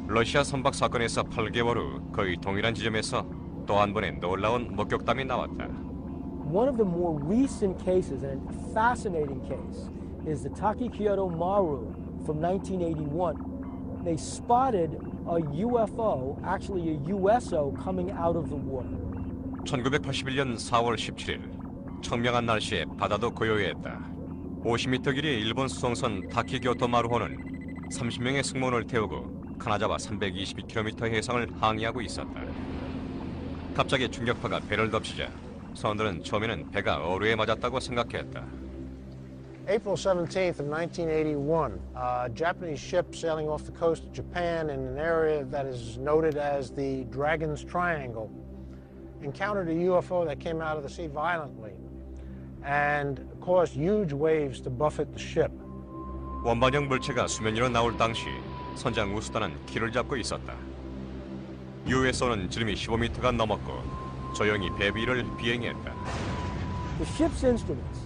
러시아 선박 사건에서 8개월 후 거의 동일한 지점에서 또 한 번의 놀라운 목격담이 나왔다. One of the more recent cases, and a fascinating case, is the Takikyoto Maru from 1981. They spotted a UFO, actually a USO, coming out of the water. 1981년 4월 17일 청명한 날씨에 바다도 고요했다. 50m 길이의 일본 수송선 타키교토 마루호는 30명의 승무원을 태우고 카나자와 322km 해상을 항해하고 있었다. 갑자기 충격파가 배를 덮치자 선원들은 처음에는 배가 어뢰에 맞았다고 생각했다. April 17th of 1981, a Japanese ship sailing off the coast of Japan in an area that is noted as the Dragon's Triangle encountered a UFO that came out of the sea violently and caused huge waves to buffet the ship. 원반형 물체가 수면 위로 나올 당시 선장 우수단은 키를 잡고 있었다. USO는 지름이 15m가 넘었고 조용히 배 위를 비행했다. The ship's instruments,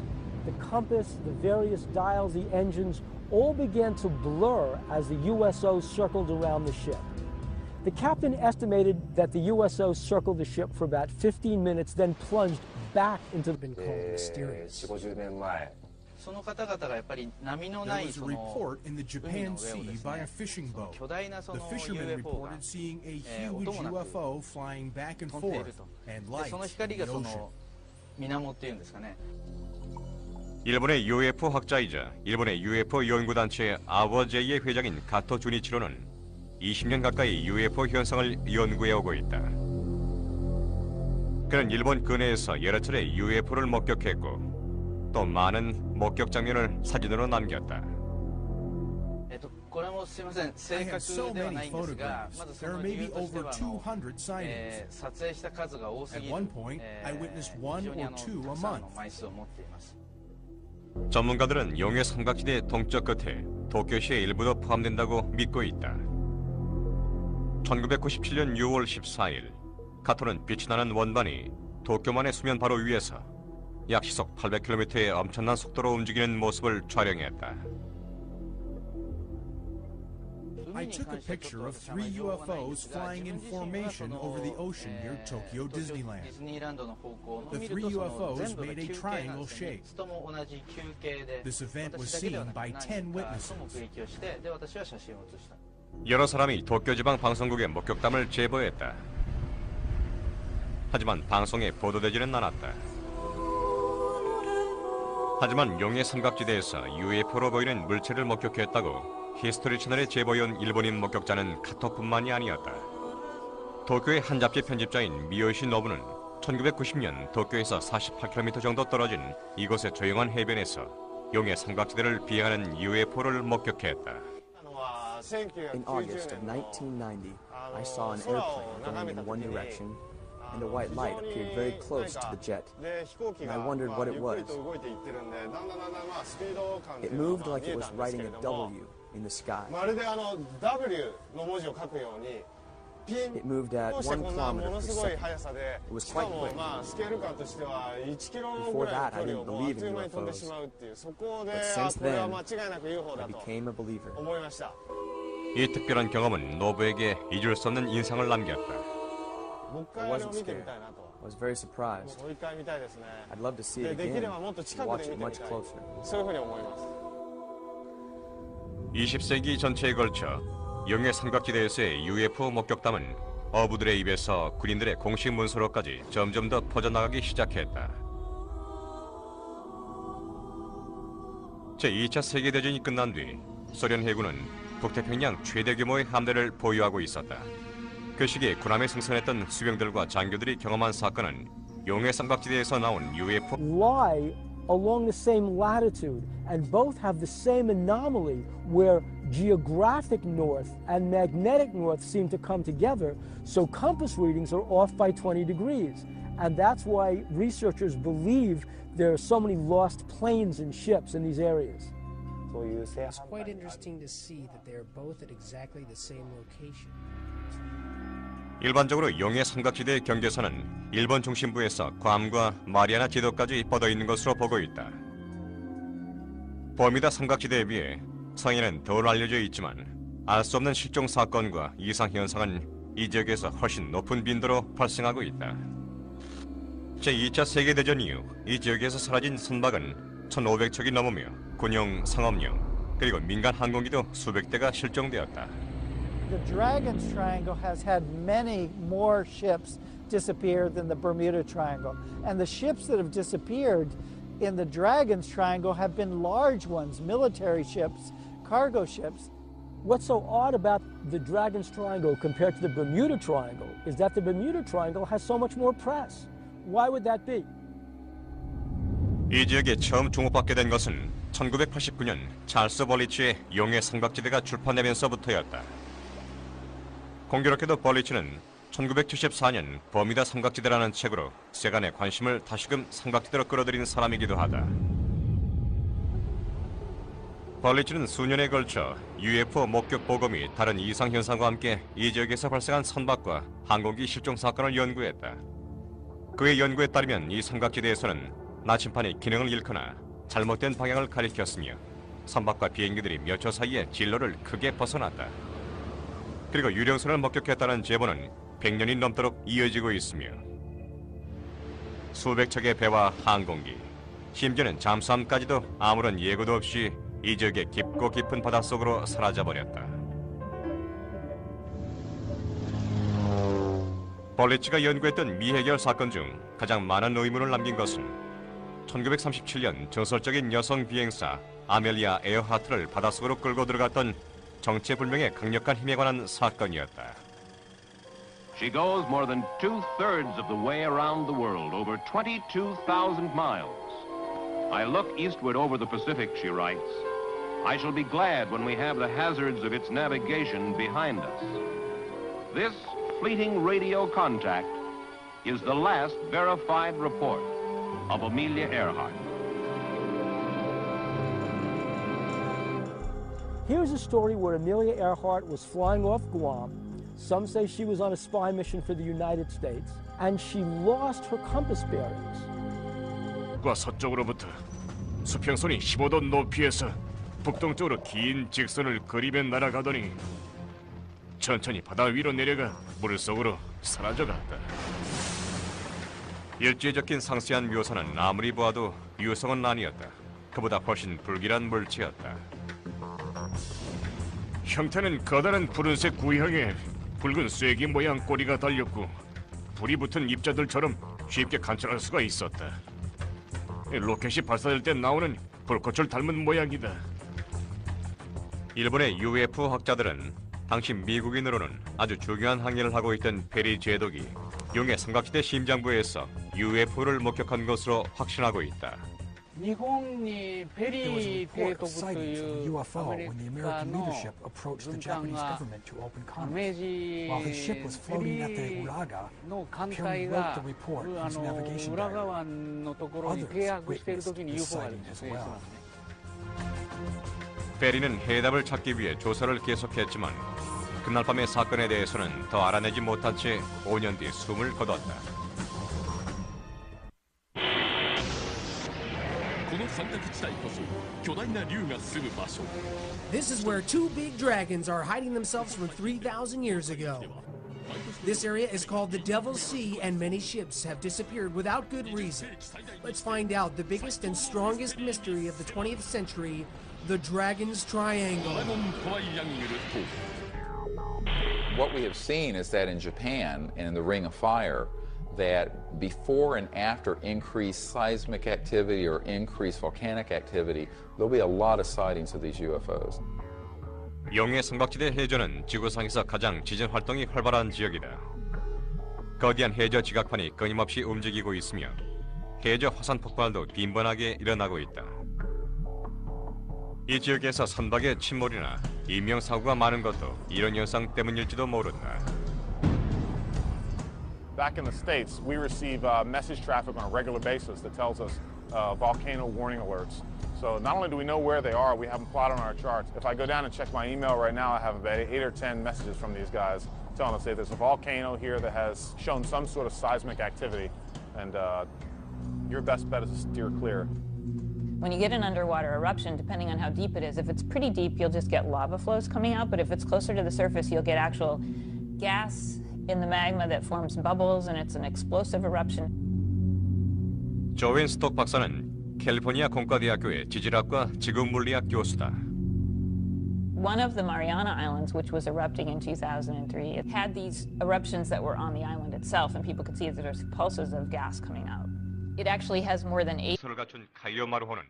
the compass, the various dials, the engines, all began to blur as the USO circled around the ship. The captain estimated that the USO circled the ship for about 15 minutes, then plunged back into the called mysterious. There was a report in the Japan Sea by a fishing boat. The fishermen reported seeing a huge UFO flying back and forth and lights in the ocean. 일본의 UFO 학자이자 일본의 UFO 연구단체 아워제이의 회장인 가토 주니치로는 20년 가까이 UFO 현상을 연구해오고 있다. 그는 일본 근해에서 여러 차례 UFO를 목격했고 또 많은 목격 장면을 사진으로 남겼다. I have so many photographs. There are maybe over 200 sightings. At one point, I witnessed 1 or 2 a month. 전문가들은 용해 삼각지대 동쪽 끝에 도쿄시의 일부도 포함된다고 믿고 있다. 1997년 6월 14일 가토는 빛이 나는 원반이 도쿄만의 수면 바로 위에서 약 시속 800km의 엄청난 속도로 움직이는 모습을 촬영했다. I took a picture of 3 UFOs flying in formation over the ocean near Tokyo Disneyland. The 3 UFOs made a triangle shape. This event was seen by 10 witnesses. 여러 사람이 도쿄 지방 방송국의 목격담을 제보했다. 하지만 방송에 보도되지는 않았다. 하지만 용해 삼각지대에서 UFO로 보이는 물체를 목격했다고 히스토리 채널에 제보해온 일본인 목격자는 카토뿐만이 아니었다. 도쿄의 한 잡지 편집자인 미요시 노부는 1990년 도쿄에서 48km 정도 떨어진 이곳의 조용한 해변에서 용해 삼각지대를 비행하는 UFO를 목격했다. In August of 1990, I saw an airplane going in one direction and a white light appeared very close to the jet, and I wondered what it was. It moved like it was writing a W in the sky. It moved at 1 kilometer per second. It was quite quick. Before that, I didn't believe in UFOs. But since then, I became a believer. 이 특별한 경험은 노부에게 잊을 수 없는 인상을 남겼다. I wasn't scared. I was very surprised. I'd love to see it again and watch it much closer. 20세기 전체에 걸쳐 영해 삼각지대에서의 UFO 목격담은 어부들의 입에서 군인들의 공식 문서로까지 점점 더 퍼져나가기 시작했다. 제2차 세계대전이 끝난 뒤 소련 해군은 북태평양 최대 규모의 함대를 보유하고 있었다. 그 시기에 군함에 승선했던 수병들과 장교들이 경험한 사건은 용해 삼각지대에서 나온 UFO lie along the same latitude and both have the same anomaly where geographic north and magnetic north seem to come together, so compass readings are off by 20 degrees. And that's why researchers believe there are so many lost planes and ships in these areas. It's quite interesting to see that they are both at exactly the same location. 일반적으로 용해 삼각지대의 경계선은 일본 중심부에서 괌과 마리아나 지도까지 뻗어 있는 것으로 보고 있다. 버뮤다 삼각지대에 비해 성에는 덜 알려져 있지만 알 수 없는 실종 사건과 이상 현상은 이 지역에서 훨씬 높은 빈도로 발생하고 있다. 제2차 세계대전 이후 이 지역에서 사라진 선박은 1,500척이 넘으며 군용, 상업용, 그리고 민간 항공기도 수백 대가 실종되었다. The Dragons Triangle has had many more ships disappear than the Bermuda Triangle. And the ships that have disappeared in the Dragons Triangle have been large ones, military ships, cargo ships. What's so odd about the Dragons Triangle compared to the Bermuda Triangle is that the Bermuda Triangle has so much more press. Why would that be? 이 지역에 처음 주목받게 된 것은 1989년 찰스 벌리치의 용해 삼각지대가 출판되면서부터였다. 공교롭게도 벌리치는 1974년 버뮤다 삼각지대라는 책으로 세간의 관심을 다시금 삼각지대로 끌어들인 사람이기도 하다. 벌리치는 수년에 걸쳐 UFO 목격 보고 및 다른 이상 현상과 함께 이 지역에서 발생한 선박과 항공기 실종 사건을 연구했다. 그의 연구에 따르면 이 삼각지대에서는 나침판이 기능을 잃거나 잘못된 방향을 가리켰으며 선박과 비행기들이 몇 초 사이에 진로를 크게 벗어났다. 그리고 유령선을 목격했다는 제보는 100년이 넘도록 이어지고 있으며 수백 척의 배와 항공기, 심지어는 잠수함까지도 아무런 예고도 없이 이 지역의 깊고 깊은 바닷속으로 사라져버렸다. 벌리치가 연구했던 미해결 사건 중 가장 많은 의문을 남긴 것은 1937년 전설적인 여성 비행사 아멜리아 에어하트를 바닷속으로 끌고 들어갔던 정체불명의 강력한 힘에 관한 사건이었다. She goes more than 2/3 of the way around the world, over 22,000 miles. I look eastward over the Pacific, she writes. I shall be glad when we have the hazards of its navigation behind us. This fleeting radio contact is the last verified report of Amelia Earhart. Here's a story where Amelia Earhart was flying off Guam. Some say she was on a spy mission for the United States, and she lost her compass bearings. 과 서쪽으로부터 수평선이 15도 높이에서 북동쪽으로 긴 직선을 그리며 날아가더니 천천히 바다 위로 내려가 물속으로 사라져갔다. 일지에 적힌 상세한 묘사는 아무리 보아도 유성은 아니었다. 그보다 훨씬 불길한 물체였다. 형태는 커다란 푸른색 구형에 붉은 쐐기 모양 꼬리가 달렸고 불이 붙은 입자들처럼 쉽게 관찰할 수가 있었다. 로켓이 발사될 때 나오는 불꽃을 닮은 모양이다. 일본의 UFO 학자들은 당시 미국인으로는 아주 중요한 항해를 하고 있던 페리 제독이 용해 삼각지대 심장부에서 UFO를 목격한 것으로 확신하고 있다. There was a report of sightings of a UFO when the American leadership approached the Japanese government to open comments. While his ship was floating at the Uraga, Perry wrote the report in his navigation diary. Others witnessed the sighting as well. 페리는 해답을 찾기 위해 조사를 계속했지만 그날 밤의 사건에 대해서는 더 알아내지 못한 채 5년 뒤 숨을 거뒀다. This is where two big dragons are hiding themselves from 3,000 years ago. This area is called the Devil's Sea, and many ships have disappeared without good reason. Let's find out the biggest and strongest mystery of the 20th century, the Dragon's Triangle. What we have seen is that in Japan and in the Ring of Fire, that before and after increased seismic activity or increased volcanic activity, there'll be a lot of sightings of these UFOs. 용해 삼각지대 해저는 지구상에서 가장 지진 활동이 활발한 지역이다. 거대한 해저 지각판이 끊임없이 움직이고 있으며 해저 화산 폭발도 빈번하게 일어나고 있다. 이 지역에서 선박의 침몰이나 인명사고가 많은 것도 이런 현상 때문일지도 모른다. Back in the States, we receive message traffic on a regular basis that tells us volcano warning alerts. So not only do we know where they are, we have them plotted on our charts. If I go down and check my email right now, I have about 8 or 10 messages from these guys telling us that there's a volcano here that has shown some sort of seismic activity, and your best bet is to steer clear. When you get an underwater eruption, depending on how deep it is, if it's pretty deep, you'll just get lava flows coming out, but if it's closer to the surface, you'll get actual gas in the magma that forms bubbles, and it's an explosive eruption. 조윈 스톡 박사는 캘리포니아 공과대학교의 지질학과 지구물리학 교수다. One of the Mariana Islands, which was erupting in 2003, it had these eruptions that were on the island itself, and people could see that there's pulses of gas coming out. It actually has more than 8. 서를 갖춘 카이오 마루호는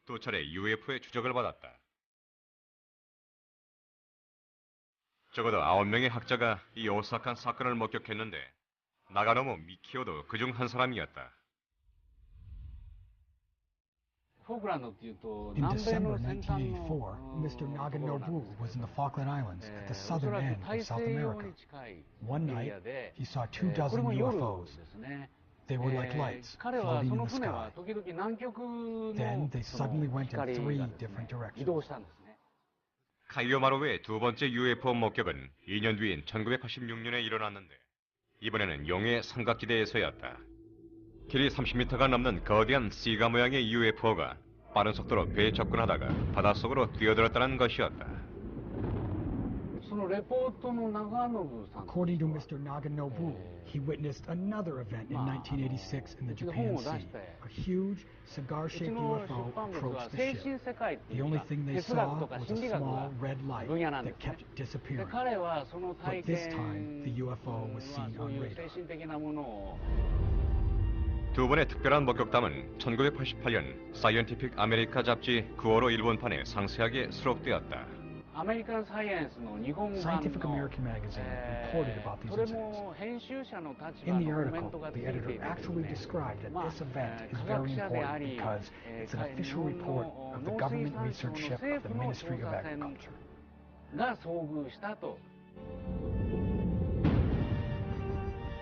두 차례 UFO의 추적을 받았다. 적어도 9명의 학자가 이 오싹한 사건을 목격했는데 나가노모 미키오도 그중 한 사람이었다. In December 1984, Mr. Naganobu was in the Falkland Islands at the southern end of South America. One night, he saw 24 UFOs. They were like lights floating in the sky. Then they suddenly went in 3 different directions. 카이오마루의 두 번째 UFO 목격은 2년 뒤인 1986년에 일어났는데 이번에는 용해 삼각지대에서였다. 길이 30m가 넘는 거대한 시가 모양의 UFO가 빠른 속도로 배에 접근하다가 바닷속으로 뛰어들었다는 것이었다. According to Mr. Naganobu, he witnessed another event in 1986 in the Japan Sea. A huge, cigar-shaped UFO approached the ship. The only thing they saw was a small red light that kept disappearing. But this time, the UFO was seen on radar. 두 번의 특별한 목격담은 1988년 사이언티픽 아메리카 잡지 9월호 일본판에 상세하게 수록되었다. Scientific American magazine reported about these incidents. In the article, the editor actually described that this event is very important because it's an official report of the government research ship of the Ministry of Agriculture.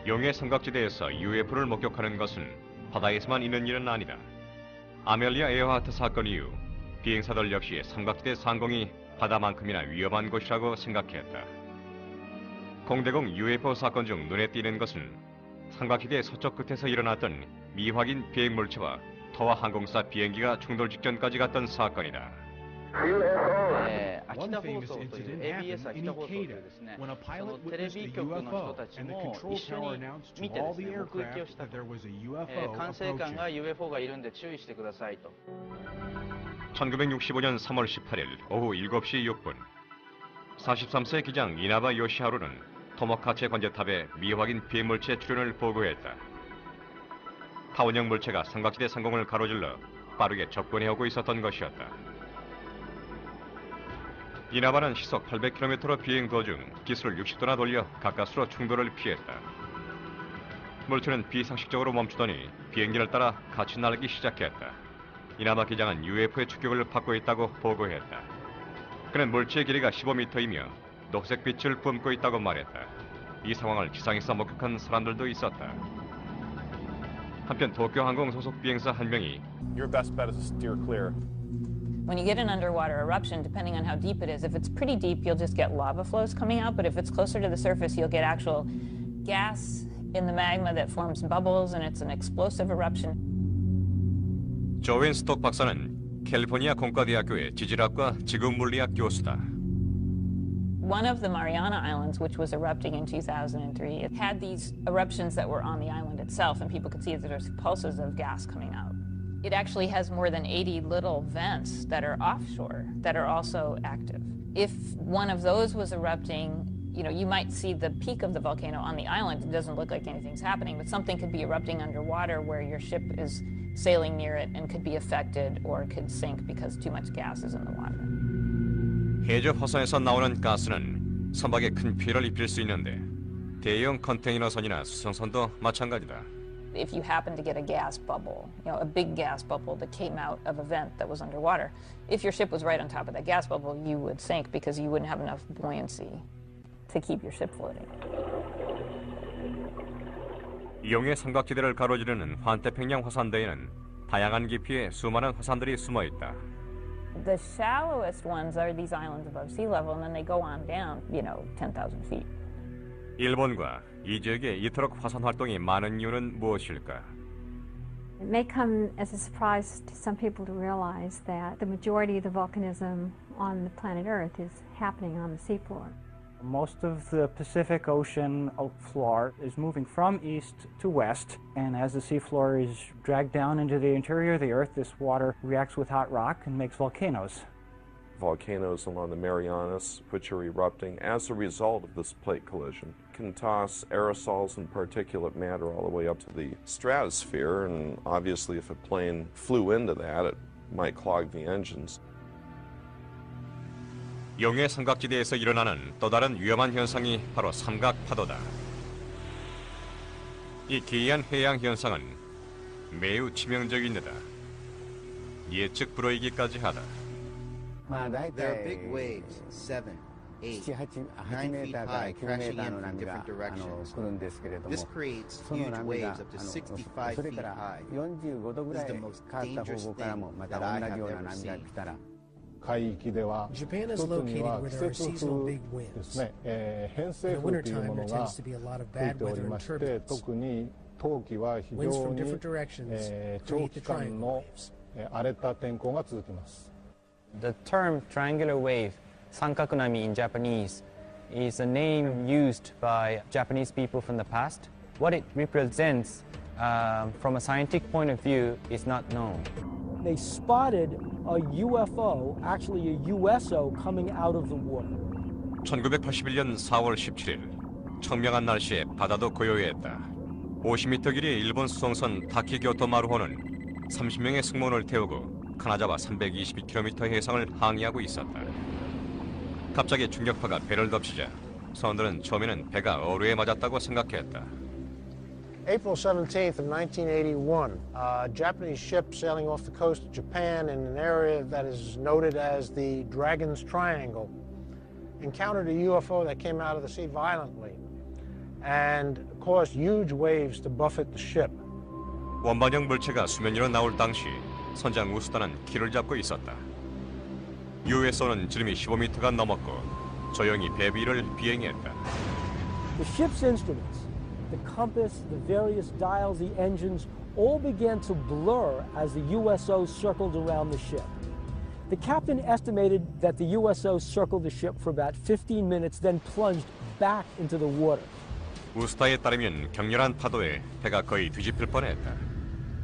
용해 삼각지대에서 UFO를 목격하는 것은 바다에서만 있는 일은 아니다. 아멜리아 에어하트 사건 이후 비행사들 역시 삼각지대 상공이 바다만큼이나 위험한 곳이라고 생각했다. 공대공 UFO 사건 중 눈에 띄는 것은 삼각지대 서쪽 끝에서 일어났던 미확인 비행 물체와 터와 항공사 비행기가 충돌 직전까지 갔던 사건이다. One famous incident happened in Ikeda when a pilot witnessed a UFO and the control tower announced to all the aircraft that there was a UFO approaching. 1965년 3월 18일 오후 7시 6분 43세 기장 이나바 요시하루는 토모카체 관제탑에 미확인 비행물체 출현을 보고했다. 타원형 물체가 삼각지대 상공을 가로질러 빠르게 접근해오고 있었던 것이었다. 이나바는 시속 800km로 비행 도중 기술을 60도나 돌려 가까스로 충돌을 피했다. 물체는 비상식적으로 멈추더니 비행기를 따라 같이 날기 시작했다. 이나마 기장은 UFO의 추격을 받고 있다고 보고했다. 그는 물체의 길이가 15m이며 녹색 빛을 뿜고 있다고 말했다. 이 상황을 지상에서 목격한 사람들도 있었다. 한편 도쿄항공 소속 비행사 한 명이 Your best bet is to steer clear. When you get an underwater eruption, depending on how deep it is, if it's pretty deep, you'll just get lava flows coming out, but if it's closer to the surface, you'll get actual gas in the magma that forms bubbles, and it's an explosive eruption. 조윈 스톡 박사는 캘리포니아 공과대학교의 지질학과 지구물리학 교수다. One of the Mariana Islands, which was erupting in 2003, it had these eruptions that were on the island itself, and people could see that there's pulses of gas coming out. It actually has more than 80 little vents that are offshore that are also active. If one of those was erupting, you might see the peak of the volcano on the island. It doesn't look like anything's happening, but something could be erupting underwater where your ship is sailing near it and could be affected or could sink because too much gas is in the water. 해저 화산에서 나오는 가스는 선박에 큰 피해를 입힐 수 있는데 대형 컨테이너선이나 수송선도 마찬가지다. If you happen to get a gas bubble, a big gas bubble that came out of a vent that was underwater, if your ship was right on top of that gas bubble, you would sink because you wouldn't have enough buoyancy to keep your ship floating. 용해 삼각지대를 가로지르는 환태평양 화산대에는 다양한 깊이의 수많은 화산들이 숨어 있다. The shallowest ones are these islands above sea level, and then they go on down, 10,000 feet. 일본과 이 지역에 이토록 화산 활동이 많은 이유는 무엇일까? It may come as a surprise to some people to realize that the majority of the volcanism on the planet Earth is happening on the seafloor. Most of the Pacific Ocean floor is moving from east to west, and as the seafloor is dragged down into the interior of the Earth, this water reacts with hot rock and makes volcanoes. Volcanoes along the Marianas, which are erupting as a result of this plate collision, can toss aerosols and particulate matter all the way up to the stratosphere, and obviously if a plane flew into that, it might clog the engines. 용해 삼각지대에서 일어나는 또 다른 위험한 현상이 바로 삼각파도다. 이 기이한 해양 현상은 매우 치명적인 데다 예측 불허이기까지 하다. There are big waves, 7, 8, 9 feet high, crashing in from different directions. This creates huge waves up to 65 feet high. This is the most dangerous thing that I have ever seen. Japan is located where there are seasonal big winds. In the wintertime, there tends to be a lot of bad weather and turbulence. Winds from different directions create the triangle waves. The term triangular wave, sankakunami in Japanese, is a name used by Japanese people from the past. What it represents from a scientific point of view is not known. They spotted a UFO, actually a USO, coming out of the water. 1981년 4월 17일 청명한 날씨에 바다도 고요했다. 50m 길이의 일본 수송선 다키교토 마루호는 30명의 승무원을 태우고 카나자와 322km 해상을 항해하고 있었다. 갑자기 중력파가 배를 덮치자 선원들은 처음에는 배가 어뢰에 맞았다고 생각했다. April 17th of 1981, a Japanese ship sailing off the coast of Japan in an area that is noted as the Dragon's Triangle encountered a UFO that came out of the sea violently and caused huge waves to buffet the ship. 원반형 물체가 수면 위로 나올 당시 선장 우스타는 키를 잡고 있었다. USO는 지름이 15m가 넘었고 조용히 배 위를 비행했다. The ship's instruments, the compass, the various dials, the engines, all began to blur as the USO circled around the ship. The captain estimated that the USO circled the ship for about 15 minutes, then plunged back into the water. 우스타에 따르면 격렬한 파도에 배가 거의 뒤집힐 뻔했다.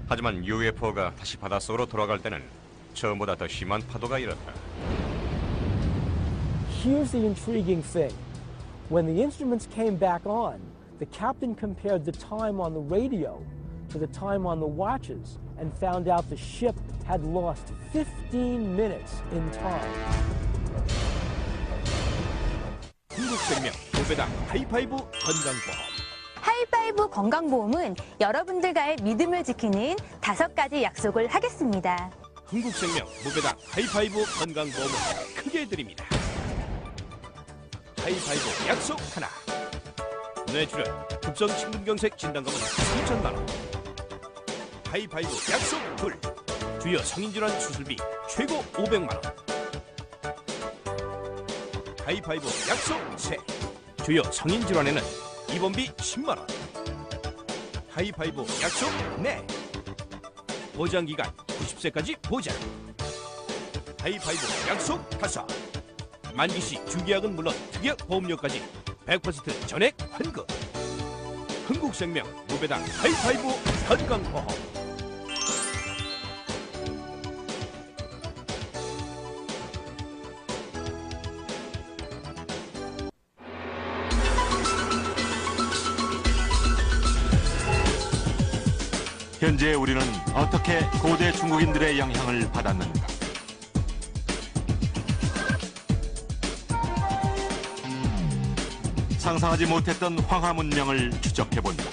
하지만 UFO가 다시 바닷속으로 돌아갈 때는 처음보다 더 심한 파도가 일었다. Here's the intriguing thing. When the instruments came back on, the captain compared the time on the radio to the time on the watches and found out the ship had lost 15 minutes in time. 한국생명 도배당 하이파이브 건강보험. 하이파이브 건강보험은 여러분들과의 믿음을 지키는 5가지 약속을 하겠습니다. 흥국생명 무배당 하이파이브 건강보험을 크게 드립니다. 하이파이브 약속 하나. 뇌출혈, 급성 심근경색 진단금은 3천만 원. 하이파이브 약속 둘. 주요 성인질환 수술비 최고 500만 원. 하이파이브 약속 셋. 주요 성인질환에는 입원비 10만 원. 하이파이브 약속 넷. 보장기간 90세까지 보장. 하이파이브 약속 다섯. 만기시 주계약은 물론 특약 보험료까지 100% 전액 환급. 흥국생명 무배당 하이파이브 건강보험. 현재 우리는 어떻게 고대 중국인들의 영향을 받았는가? 상상하지 못했던 황하 문명을 추적해본다.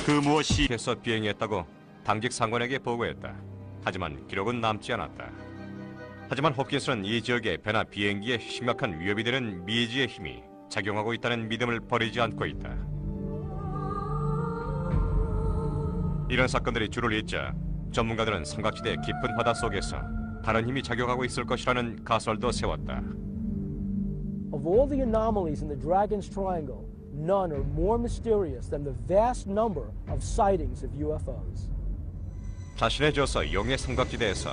그 무엇이 해서 비행했다고 당직 상관에게 보고했다. 하지만 기록은 남지 않았다. 하지만 홉킨스는 이 지역의 배나 비행기에 심각한 위협이 되는 미지의 힘이 작용하고 있다는 믿음을 버리지 않고 있다. 이런 사건들이 줄을 잇자 전문가들은 삼각지대 깊은 바다 속에서 다른 힘이 작용하고 있을 것이라는 가설도 세웠다. Of all the anomalies in the Dragon's Triangle, none are more mysterious than the vast number of sightings of UFOs. 자신의 저서 용의 삼각지대에서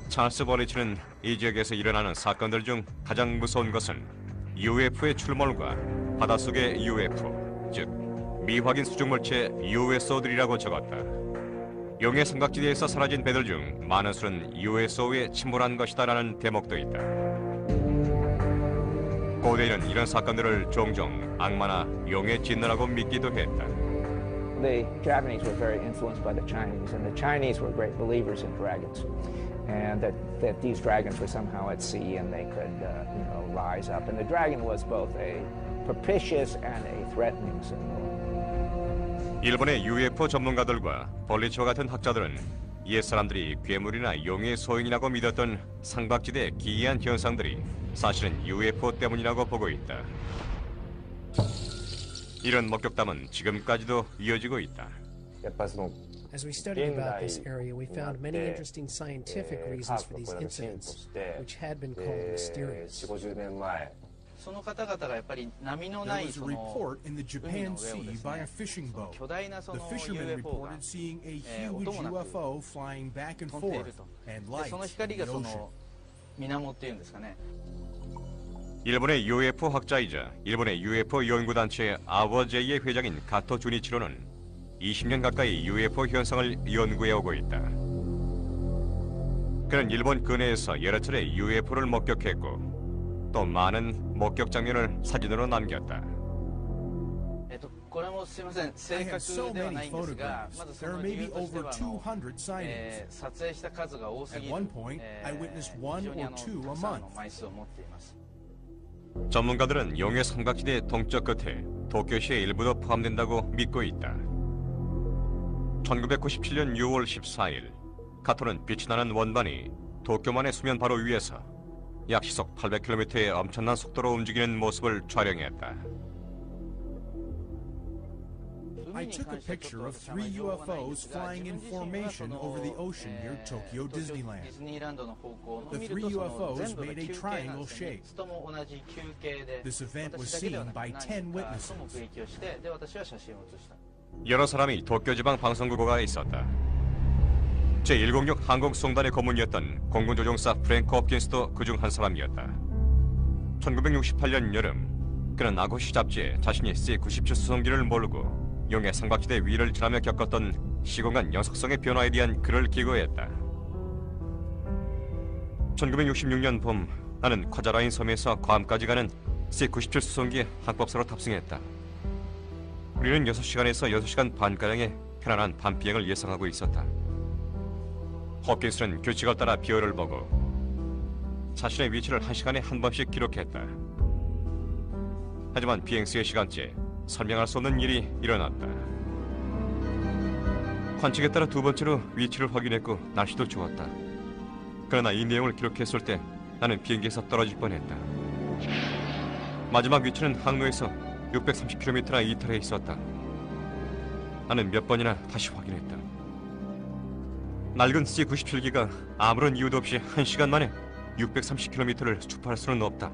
찰스 버리치는 이 지역에서 일어나는 사건들 중 가장 무서운 것은 UFO의 출몰과 바닷속의 UFO, 즉 미확인 수중물체 USO들이라고 적었다. 용의 삼각지대에서 사라진 배들 중 많은 수는 USO에 침몰한 것이다라는 대목도 있다. 고대인은 이런 사건들을 종종 악마나 용의 진노라고 믿기도 했다. The Japanese were very influenced by the Chinese, and the Chinese were great believers in dragons, and that these dragons were somehow at sea and they could, rise up. And the dragon was both a propitious and a threatening symbol. 일본의 UFO 전문가들과 벌리치와 같은 학자들은 옛 사람들이 괴물이나 용의 소행이라고 믿었던 삼각지대의 기이한 현상들이 사실은 UFO 때문이라고 보고 있다. 이런 목격담은 지금까지도 이어지고 있다. As we studied about this area, we found many interesting scientific reasons for these incidents, which had been called mysterious. There was a report in the Japan Sea by a fishing boat. The fishermen reported seeing a huge UFO flying back and forth and lights in the ocean. 일본의 UFO 학자이자 일본의 UFO 연구단체 아워제이의 회장인 가토 주니치로는 20년 가까이 UFO 현상을 연구해 오고 있다. 그는 일본 근해에서 여러 차례 UFO를 목격했고 또 많은 목격 장면을 사진으로 남겼다. I have so many photographs. There are maybe over 200 sightings. At one point, I witnessed 1 or 2 a month. 전문가들은 용의 삼각지대 동쪽 끝에 도쿄시의 일부도 포함된다고 믿고 있다. 1997년 6월 14일, 가토는 빛이 나는 원반이 도쿄만의 수면 바로 위에서 약 시속 800km의 엄청난 속도로 움직이는 모습을 촬영했다. I took a picture of 3 UFOs flying in formation over the ocean near Tokyo Disneyland. The 3 UFOs made a triangle shape. This event was seen by 10 witnesses. 여러 사람이 도쿄 지방 방송국에 있었다. 제106 항공수송단의 고문이었던 공군조종사 프랭크 홉킨스도 그중 한 사람이었다. 1968년 여름, 그는 아고시 잡지에 자신이 C-97 수송기를 몰고 용의 삼각지대 위를 지나며 겪었던 시공간 연속성의 변화에 대한 글을 기고했다. 1966년 봄, 나는 콰자라인 섬에서 괌까지 가는 C-97 수송기에 항법사로 탑승했다. 우리는 6시간에서 6시간 반가량의 편안한 밤비행을 예상하고 있었다. 홉킨스는 규칙을 따라 비어를 보고 자신의 위치를 1시간에 한 번씩 기록했다. 하지만 비행 수의 시간째 설명할 수 없는 일이 일어났다. 관측에 따라 두 번째로 위치를 확인했고 날씨도 좋았다. 그러나 이 내용을 기록했을 때 나는 비행기에서 떨어질 뻔했다. 마지막 위치는 항로에서 630km나 이탈해 있었다. 나는 몇 번이나 다시 확인했다. 낡은 C-97기가 아무런 이유도 없이 1시간 만에 630km를 주파할 수는 없다.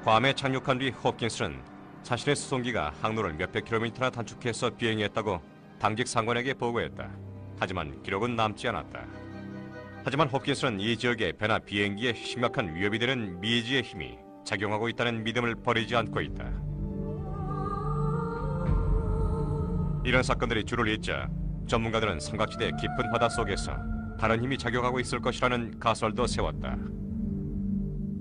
괌에 착륙한 뒤 홉킨스는 자신의 수송기가 항로를 몇백 킬로미터나 단축해서 비행했다고 당직 상관에게 보고했다. 하지만 기록은 남지 않았다. 하지만 홉킨스는 이 지역의 배나 비행기에 심각한 위협이 되는 미지의 힘이 작용하고 있다는 믿음을 버리지 않고 있다. 이런 사건들이 줄을 잇자 전문가들은 삼각지대 깊은 바다 속에서 다른 힘이 작용하고 있을 것이라는 가설도 세웠다.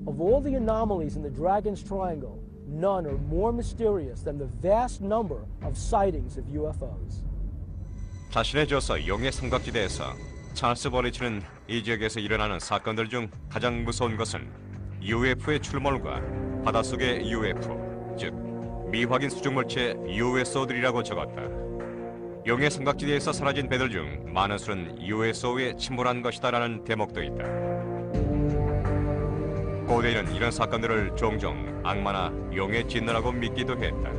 Of all the anomalies in the Dragon's Triangle, none are more mysterious than the vast number of sightings of UFOs. 자신의 저서 용의 삼각지대에서 찰스 버리치는 이 지역에서 일어나는 사건들 중 가장 무서운 것은 UFO의 출몰과 바닷속의 UFO, 즉 미확인 수중물체 USO들이라고 적었다. 용의 삼각지대에서 사라진 배들 중 많은 수는 USO에 침몰한 것이다라는 대목도 있다. 고대인은 이런 사건들을 종종 악마나 용의 진노라고 믿기도 했다.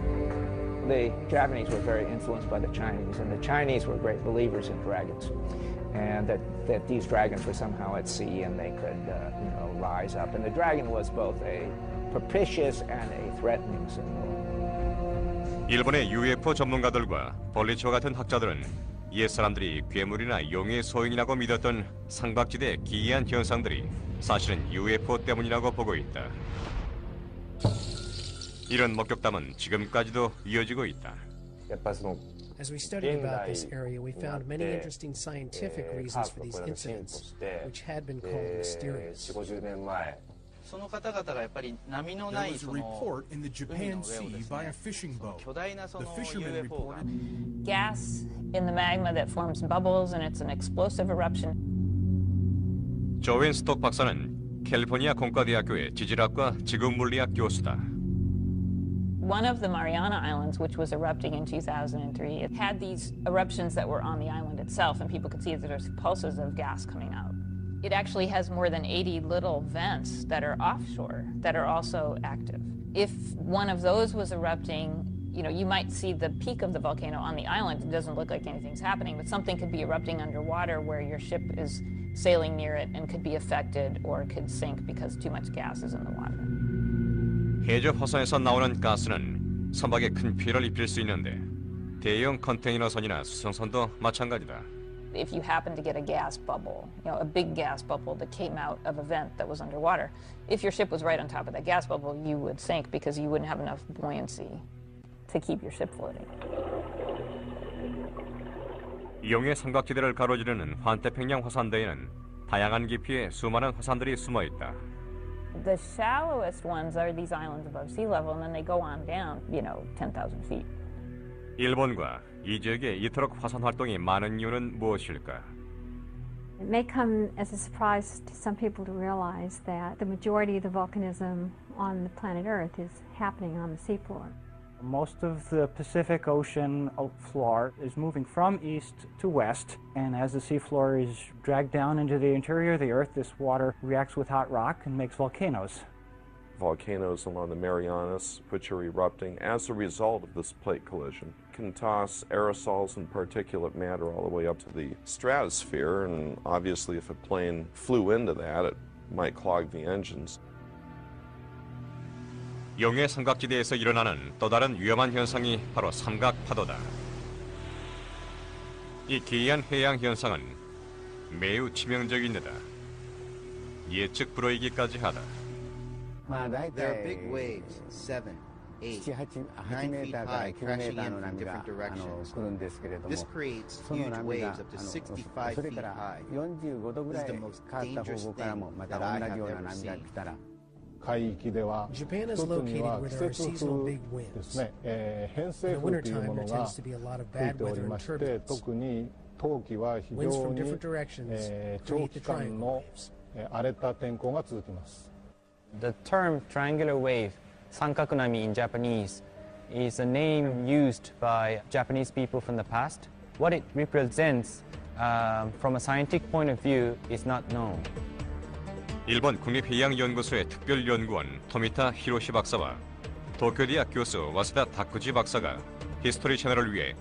The Japanese were very influenced by the Chinese, and the Chinese were great believers in dragons, and that these dragons were somehow at sea and they could, rise up. And the dragon was both a propitious and a threatening symbol. 일본의 UFO 전문가들과 벌리치와 같은 학자들은 옛사람들이 괴물이나 용의 소행이라고 믿었던 삼각지대의 기이한 현상들이 사실은 UFO 때문이라고 보고 있다. 이런 목격담은 지금까지도 이어지고 있다. As we studied about this area, we found many interesting scientific reasons for these incidents, which had been called mysterious. There was a report in the Japan Sea by a fishing boat. The fishermen reported gas in the magma that forms bubbles, and it's an explosive eruption. 조앤 스톡 박사는 캘리포니아 공과대학교의 지질학과 지구물리학 교수다. One of the Mariana Islands, which was erupting in 2003, it had these eruptions that were on the island itself, and people could see that there's pulses of gas coming out. It actually has more than 80 little vents that are offshore that are also active. If one of those was erupting, you might see the peak of the volcano on the island. It doesn't look like anything's happening, but something could be erupting underwater where your ship is sailing near it and could be affected or could sink because too much gas is in the water. 해저 화산에서 나오는 가스는 선박에 큰 피해를 입힐 수 있는데 대형 컨테이너선이나 수송선도 마찬가지다. If you happen to get a gas bubble, a big gas bubble that came out of a vent that was underwater, if your ship was right on top of that gas bubble, you would sink because you wouldn't have enough buoyancy to keep your ship floating. 용의 삼각지대를 가로지르는 환태평양 화산대에는 다양한 깊이의 수많은 화산들이 숨어 있다. The shallowest ones are these islands above sea level, and then they go on down, 10,000 feet. 일본과 이 지역에 이토록 화산 활동이 많은 이유는 무엇일까? It may come as a surprise to some people to realize that the majority of the volcanism on the planet Earth is happening on the seafloor. Most of the Pacific Ocean floor is moving from east to west, and as the seafloor is dragged down into the interior of the Earth, this water reacts with hot rock and makes volcanoes. Volcanoes along the Marianas, which are erupting as a result of this plate collision, can toss aerosols and particulate matter all the way up to the stratosphere, and obviously if a plane flew into that, it might clog the engines. 용의 삼각지대에서 일어나는 또 다른 위험한 현상이 바로 삼각파도다. 이 기이한 해양 현상은 매우 치명적인 데다 예측 불허이기까지 하다. There are big waves, 7, 8, 9 feet high, crashing in from different directions. This creates huge waves up to 65 feet high. This is the most dangerous thing that I have ever seen. Japan is located where there are seasonal big winds. In the wintertime, there tends to be a lot of bad weather and turbulence. Winds from different directions create the triangle waves. The term triangular wave, sankakunami in Japanese, is a name used by Japanese people from the past. What it represents from a scientific point of view is not known. 일본 국립해양연구소의 특별연구원 토미타 히로시 박사와 도쿄대학 교수 와스다 다쿠지 박사가 히스토리 채널을 위해